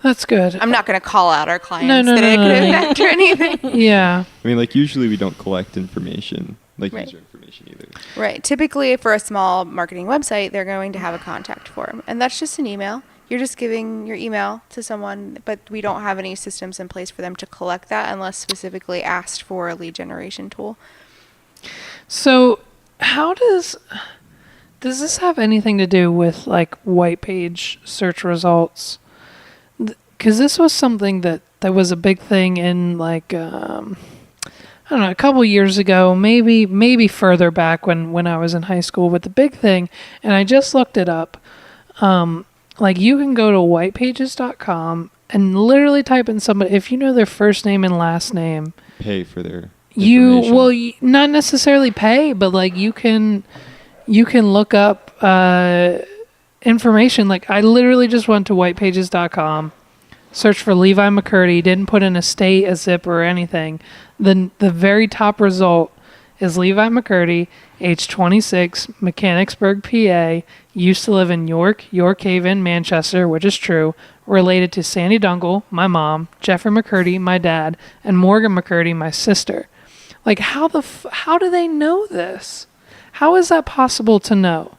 That's good. I'm not going to call out our clients No, that it no, could no. affect or anything. Yeah. I mean, like, usually we don't collect information, like Right. user information either. Right. Typically, for a small marketing website, they're going to have a contact form, and that's just an email. You're just giving your email to someone, but we don't have any systems in place for them to collect that unless specifically asked for a lead generation tool. So, how does this have anything to do with like white page search results? Because this was something that was a big thing in like I don't know, a couple years ago, maybe further back when I was in high school. But the big thing, and I just looked it up, like you can go to whitepages.com and literally type in somebody, if you know their first name and last name, Pay for their you information. not necessarily pay, but like you can look up information. Like I literally just went to whitepages.com, searched for Levi McCurdy, didn't put in a state, a zip, or anything. The very top result is Levi McCurdy, age 26, Mechanicsburg, PA, used to live in York Haven, Manchester, which is true, related to Sandy Dunkel, my mom, Jeffrey McCurdy, my dad, and Morgan McCurdy, my sister. Like, how do they know this? How is that possible to know?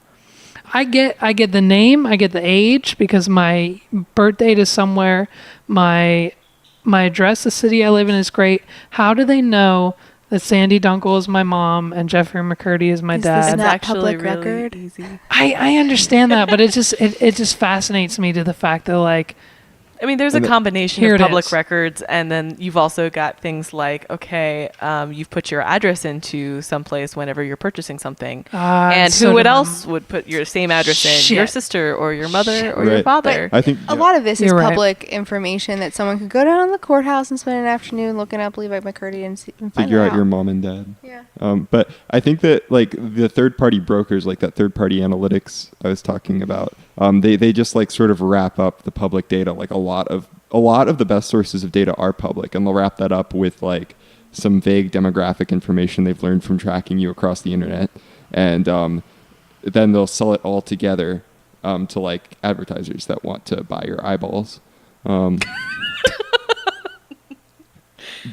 I get the name, I get the age because my birth date is somewhere, my address, the city I live in is great. How do they know that Sandy Dunkel is my mom and Jeffrey McCurdy is my Is this dad? not It's actually public really record? easy. I understand that, but it just fascinates me to the fact that like I mean, there's a And combination here of it public is. records, and then you've also got things like, okay, you've put your address into someplace whenever you're purchasing something, and so who would did my else would put your same address in? Your Shit. sister or your mother or your Right. father. I think A lot of this is You're right. public information that someone could go down to the courthouse and spend an afternoon looking up Levi McCurdy and find figure that out your mom and dad. Yeah. But I think that like the third-party brokers, like that third-party analytics I was talking about, they just like sort of wrap up the public data. Like a lot of the best sources of data are public, and they'll wrap that up with like some vague demographic information they've learned from tracking you across the internet, and then they'll sell it all together to like advertisers that want to buy your eyeballs.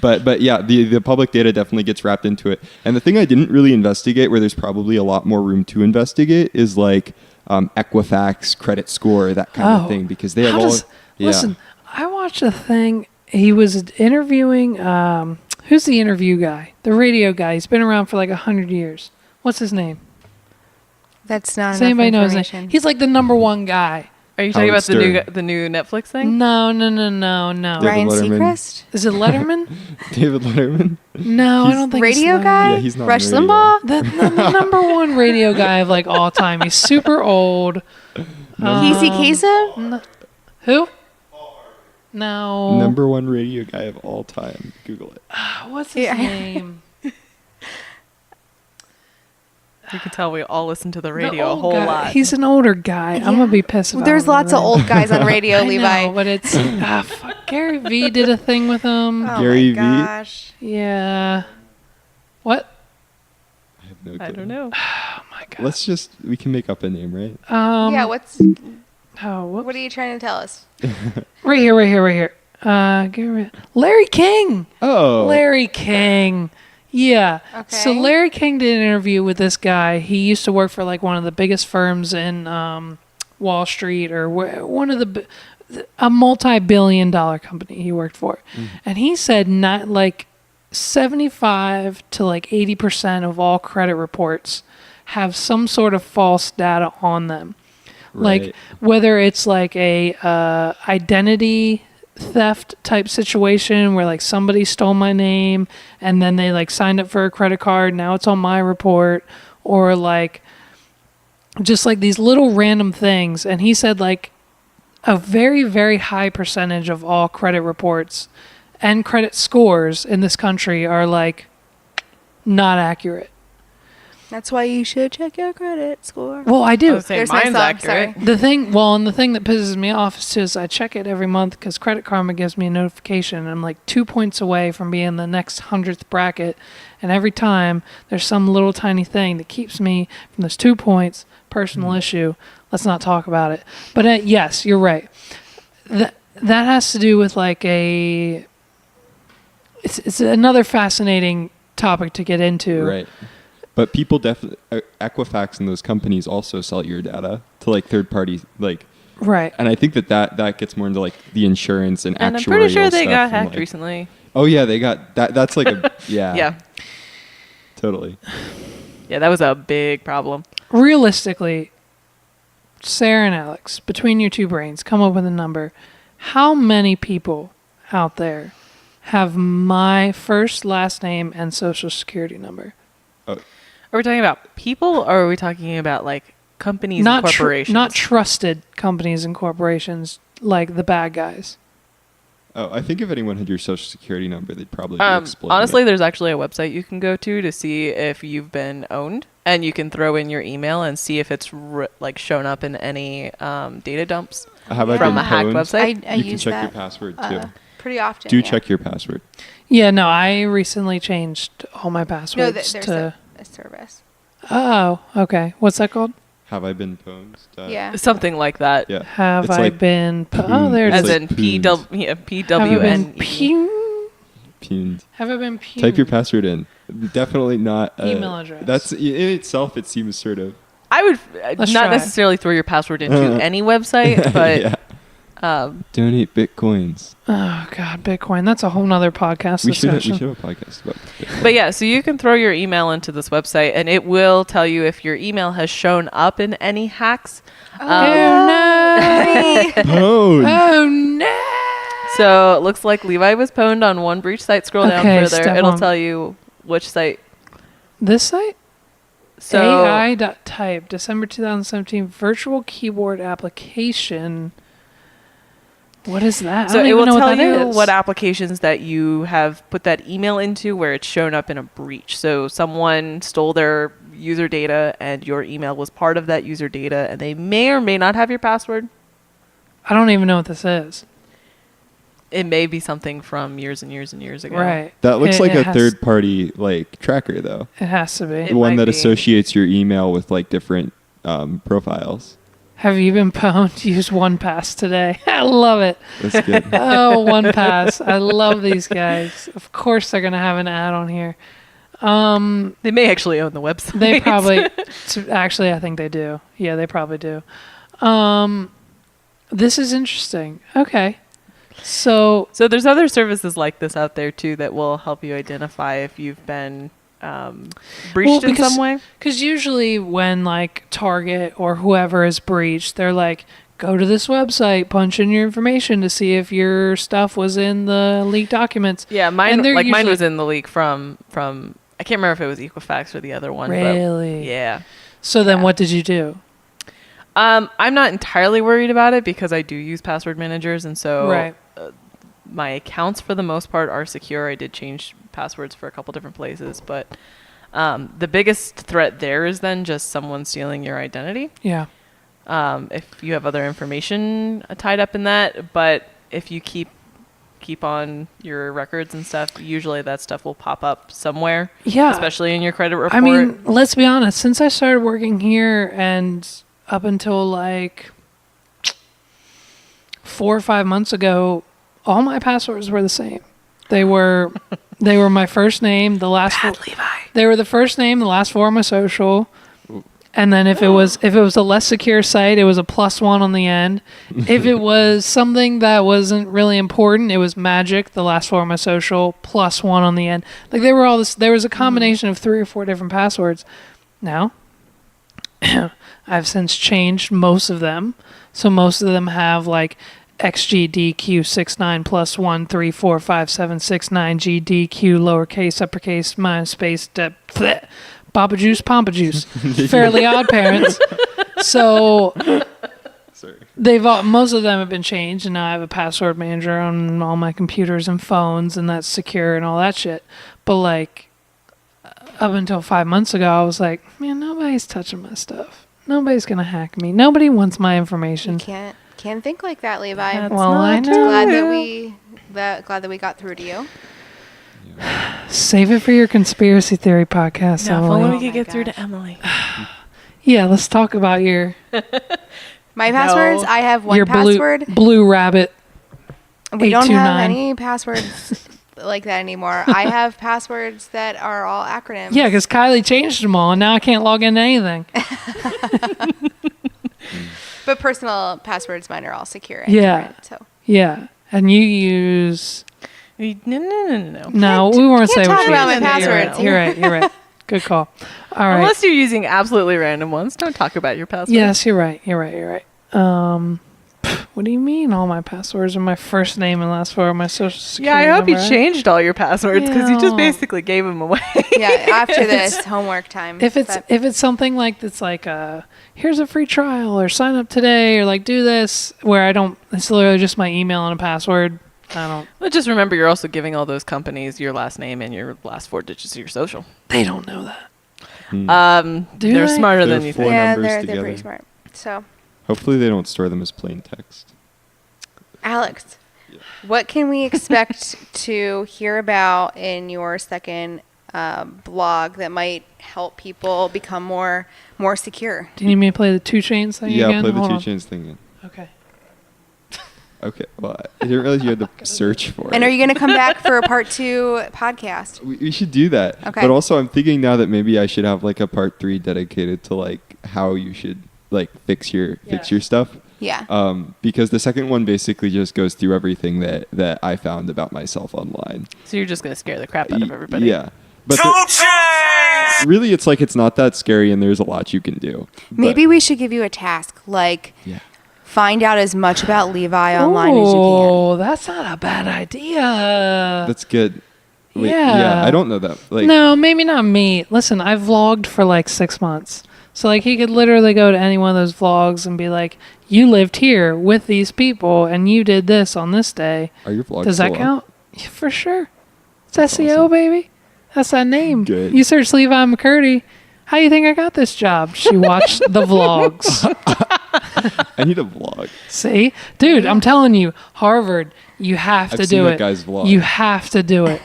But yeah, the public data definitely gets wrapped into it. And the thing I didn't really investigate, where there's probably a lot more room to investigate, is like Equifax, credit score, that kind of thing, because they have how all. does- Listen, I watched a thing. He was interviewing. Who's the interview guy? The radio guy. He's been around for like 100 years. What's his name? That's not Does enough anybody know his information. name? He's like the number one guy. Are you talking Howard about the Stern. new Netflix thing? No. David Ryan Letterman. Seacrest? Is it Letterman? David Letterman. No, I don't think it's Radio Letterman. guy? Yeah, he's not Rush on radio. Limbaugh? The number one radio guy of like all time. He's super old. Casey Kasem? Who? No. Number one radio guy of all time. Google it. What's his name? You can tell we all listen to the The radio a old whole guy. lot. He's an older guy. I'm gonna be pissed if I There's don't lots of remember. old guys on radio, I Levi. know, but it's fuck. Gary V did a thing with him. Oh Gary my V? gosh. Yeah. What? I have no clue. I don't know. Oh my god. We can make up a name, right? Yeah, What what are you trying to tell us? right here. Gary, Larry King. Oh. Larry King. Yeah. So Okay. Larry King did an interview with this guy. He used to work for like one of the biggest firms in Wall Street, or one of a multi-billion-dollar company he worked for. And he said not like 75 to like 80% of all credit reports have some sort of false data on them. Right. Like whether it's like a identity theft type situation where like somebody stole my name and then they like signed up for a credit card, now it's on my report, or like just like these little random things. And he said like a very, very high percentage of all credit reports and credit scores in this country are like not accurate. That's why you should check your credit score. Well, I do. I was saying There's my mine's song, accurate. sorry. The thing that pisses me off is I check it every month because Credit Karma gives me a notification. And I'm like 2 points away from being the next 100th bracket. And every time there's some little tiny thing that keeps me from those 2 points, personal issue. Let's not talk about it. But yes, you're right. That has to do with like it's another fascinating topic to get into. Right. But people definitely, Equifax and those companies also sell your data to like third parties, like, Right. and I think that gets more into like the insurance and And I'm actuarial pretty sure they stuff got and, hacked like- recently. Oh yeah, they got that. That's like a yeah. Yeah. Totally. Yeah, that was a big problem. Realistically, Sarah and Alex, between your two brains, come up with a number. How many people out there have my first, last name, and social security number? Are we talking about people, or are we talking about like companies and corporations? Not trusted companies and corporations like the bad guys. Oh, I think if anyone had your social security number, they'd probably be exploiting Honestly, it. there's actually a website you can go to see if you've been owned, and you can throw in your email and see if it's like shown up in any data dumps Have I from been a hacked pwned? website. I You can use check that your password too. pretty often. Do yeah. check your password. Yeah, no, I recently changed all my No, passwords there's to. a service. Oh, okay. What's that called? Have I been pwned? Yeah. Something like that. Yeah. Have It's I like been? Oh, poon. there it It's is. As like in poons. P-W-N-E. Have I been pwned? Pwned. Have I been pwned? Type your password in. Definitely not. Email address. That's in itself. It seems sort of. I would Let's not try it. necessarily throw your password into any website, but yeah. Donate bitcoins. Oh God, Bitcoin. That's a whole nother podcast We should discussion. have a podcast about Bitcoin. But yeah, so you can throw your email into this website, and it will tell you if your email has shown up in any hacks. Oh no! Pwned. Oh no! So it looks like Levi was pwned on one breach site. Scroll down Okay, further. step It'll one. tell you which site. This site? So AI.type, December 2017, virtual keyboard application. What is that? So I don't it even will know what tell that you is. what applications that you have put that email into where it's shown up in a breach. So someone stole their user data and your email was part of that user data, and they may or may not have your password. I don't even know what this is. It may be something from years and years and years ago. Right. That looks like It a has- third-party like tracker, though. It has to be. It The one might that be. associates your email with like different profiles. Have you been pwned? Use OnePass today. I love it. That's good. Oh, OnePass. I love these guys. Of course they're going to have an ad on here. They may actually own the website. They probably, actually, I think they do. Yeah, they probably do. This is interesting. Okay. So, So there's other services like this out there too that will help you identify if you've been breached in some way. Because usually when like Target or whoever is breached, they're like, go to this website, punch in your information to see if your stuff was in the leaked documents. Yeah, mine usually, was in the leak from I can't remember if it was Equifax or the other one. Really? But yeah. So then what did you do? I'm not entirely worried about it because I do use password managers, and so Right. My accounts for the most part are secure. I did change passwords for a couple different places, but the biggest threat there is then just someone stealing your identity. Yeah. If you have other information tied up in that, but if you keep on your records and stuff, usually that stuff will pop up somewhere. Yeah. Especially in your credit report. I mean, let's be honest. Since I started working here and up until like 4 or 5 months ago, all my passwords were the same. They were my first name, the last four. Levi. They were the first name, the last four of my social. And then if it was a less secure site, it was a +1 on the end. If it was something that wasn't really important, it was magic, the last four of my social, +1 on the end. Like they were all this. There was a combination of 3 or 4 different passwords. Now, I've since changed most of them, so most of them have like XGDQ69 +1 3 4 5 7 6 9 GDQ lowercase uppercase minus space Papa Juice, Pompa Juice, Fairly Odd Parents. So Sorry. most of them have been changed, and now I have a password manager on all my computers and phones, and that's secure and all that shit. But like up until 5 months ago, I was like, man, nobody's touching my stuff. Nobody's gonna hack me. Nobody wants my information. You can't think like that, Levi. That's well, I know. Glad that we got through to you. Save it for your conspiracy theory podcast. Yeah, if Emily. only we Oh could my get through gosh. to Emily. Yeah, let's talk about your My passwords. I have one your password. blue rabbit. We don't have 829. any passwords like that anymore. I have passwords that are all acronyms. Yeah, because Kylie changed them all, and now I can't log into anything. But personal passwords, mine are all secure. And Yeah. different, so Yeah, and you use No. no, we won't say can't what talk you about use. my Yeah, passwords. You're right. You're right. Good call. All right. Unless you're using absolutely random ones, don't talk about your passwords. Yes, you're right. You're right. What do you mean? All my passwords are my first name and last four of my social security Yeah, I hope you number? changed all your passwords because you just Yeah. basically gave them away. yeah, after this homework time. If it's something like that's like here's a free trial or sign up today or like do this where I don't, it's literally just my email and a password. I don't. But just remember, you're also giving all those companies your last name and your last 4 digits of your social. They don't know that. Do They're they? smarter They're than you four think. yeah, numbers they're together. pretty smart. So, Hopefully they don't store them as plain text. Alex, what can we expect to hear about in your second blog that might help people become more secure? Do you need me to play the 2 Chainz thing Yeah, again? play the Hold 2 on. Chainz thing again. Okay. Okay, well, I didn't realize you had to search for it. And are you going to come back for a part 2 podcast? We should do that. Okay. But also, I'm thinking now that maybe I should have like a part 3 dedicated to like how you should like fix your stuff. Yeah. Because the second one basically just goes through everything that I found about myself online. So you're just going to scare the crap out of everybody. Yeah. But 2 Chainz! really, it's like it's not that scary, and there's a lot you can do. Maybe we should give you a task, like Yeah. find out as much about Levi online as you can. Oh, that's not a bad idea. That's good. Wait, Yeah. I don't know that. Like, No, maybe not me. Listen, I've vlogged for like 6 months. So like he could literally go to any one of those vlogs and be like, you lived here with these people and you did this on this day. are your vlogs Does that still up? count? Yeah, for sure. It's SEO, awesome. baby. That's that name. Good. You search Levi McCurdy. How do you think I got this job? She watched the vlogs. I need a vlog. See? Dude, I'm telling you, Harvard, you have I've to seen do that it. guy's vlog. You have to do it.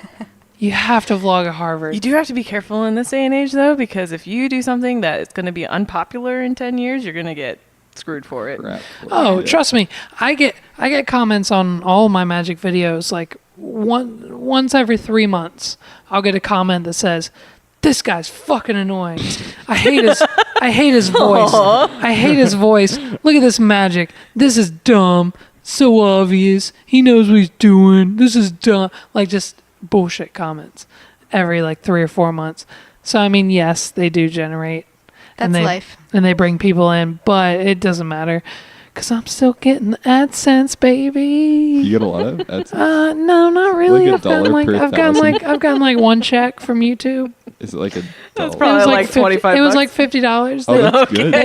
You have to vlog at Harvard. You do have to be careful in this day and age, though, because if you do something that is going to be unpopular in 10 years, you're going to get screwed for it. Crap. Oh, Yeah. trust me. I get comments on all my magic videos like once every 3 months. I'll get a comment that says, "This guy's fucking annoying. I hate his voice. I hate his voice. Look at this magic. This is dumb. So obvious. He knows what he's doing. This is dumb." Like just bullshit comments. every like 3 or 4 months. So I mean, yes, they do generate. That's life. And they bring people in, but it doesn't matter because I'm still getting the AdSense, baby. You get a lot of AdSense? No, not really. Like I've gotten like one check from YouTube. Is it like a That's dollar? probably It was like 25 It was bucks. like $50. Oh, that's good. They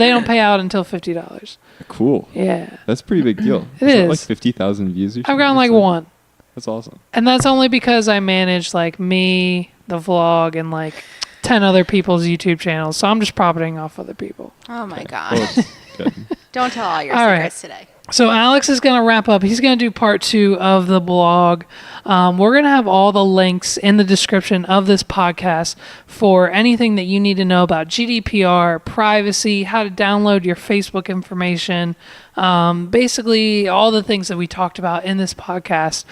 don't pay out until $50. Cool. Yeah. That's a pretty big deal. It Is that is. like 50,000 views or something? I've gotten like It's one. That's awesome. And that's only because I manage like me, the vlog, and like 10 other people's YouTube channels. So I'm just profiting off other people. Oh my Well, gosh. it's good. Don't tell all your All right. secrets today. So Alex is going to wrap up. He's going to do part 2 of the blog. We're going to have all the links in the description of this podcast for anything that you need to know about GDPR, privacy, how to download your Facebook information, basically all the things that we talked about in this podcast.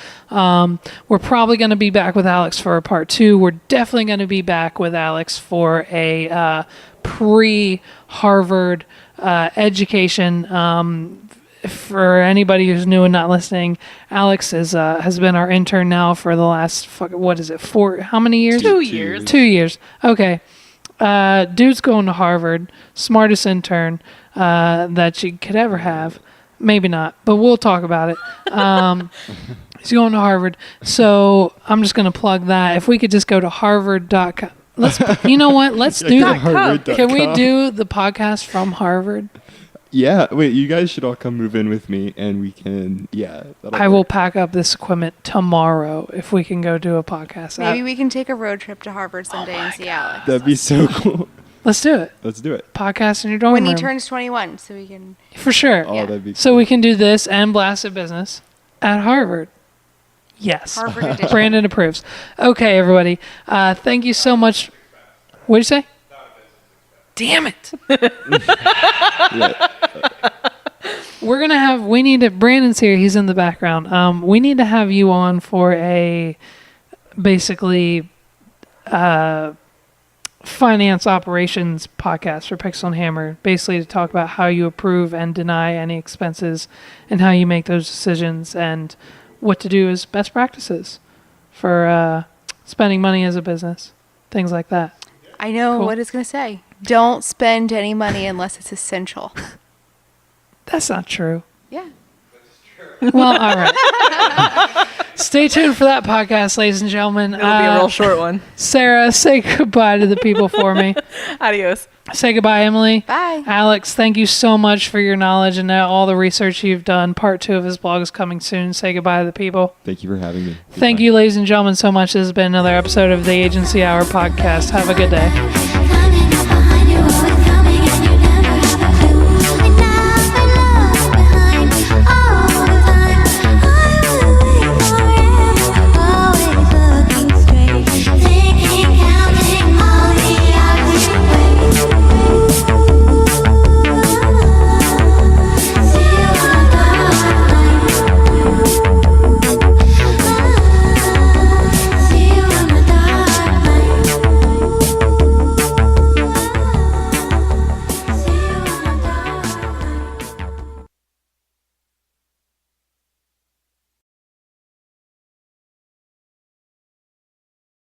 We're probably going to be back with Alex for a part 2. We're definitely going to be back with Alex for a pre-Harvard education. For anybody who's new and not listening, Alex has been our intern now for the last how many years? 2 years. 2 years. Okay. Dude's going to Harvard. Smartest intern that you could ever have. Maybe not, but we'll talk about it. He's going to Harvard. So I'm just going to plug that. If we could just go to harvard.com. You know what? Let's do Go to that. harvard.com. Can we do the podcast from Harvard? Yeah. Wait, you guys should all come move in with me and we can, I will pack up this equipment tomorrow if we can go do a podcast. Maybe we can take a road trip to Harvard someday and see Alex. That'd be so cool. Let's do it. Let's do it. Podcast in your dorm When he room. turns 21, so we can. For sure. Oh, Yeah. that'd be cool. So we can do this and Blasted Business at Harvard. Yes. Harvard edition. Brandon approves. Okay, everybody. Thank you so much. What'd you say? Damn it. Yeah. Brandon's here. He's in the background. We need to have you on for a basically finance operations podcast for Pixel and Hammer, basically to talk about how you approve and deny any expenses and how you make those decisions and what to do as best practices for spending money as a business, things like that. I know Cool. what it's going to say. Don't spend any money unless it's essential. That's not true. Yeah. Well, all right. Stay tuned for that podcast, ladies and gentlemen. It'll be a real short one. Sarah, say goodbye to the people for me. Adios. Say goodbye, Emily. Bye. Alex, thank you so much for your knowledge and all the research you've done. Part 2 of his blog is coming soon. Say goodbye to the people. Thank you for having me. Thank you, ladies and gentlemen, so much. This has been another episode of the Agency Hour podcast. Have a good day.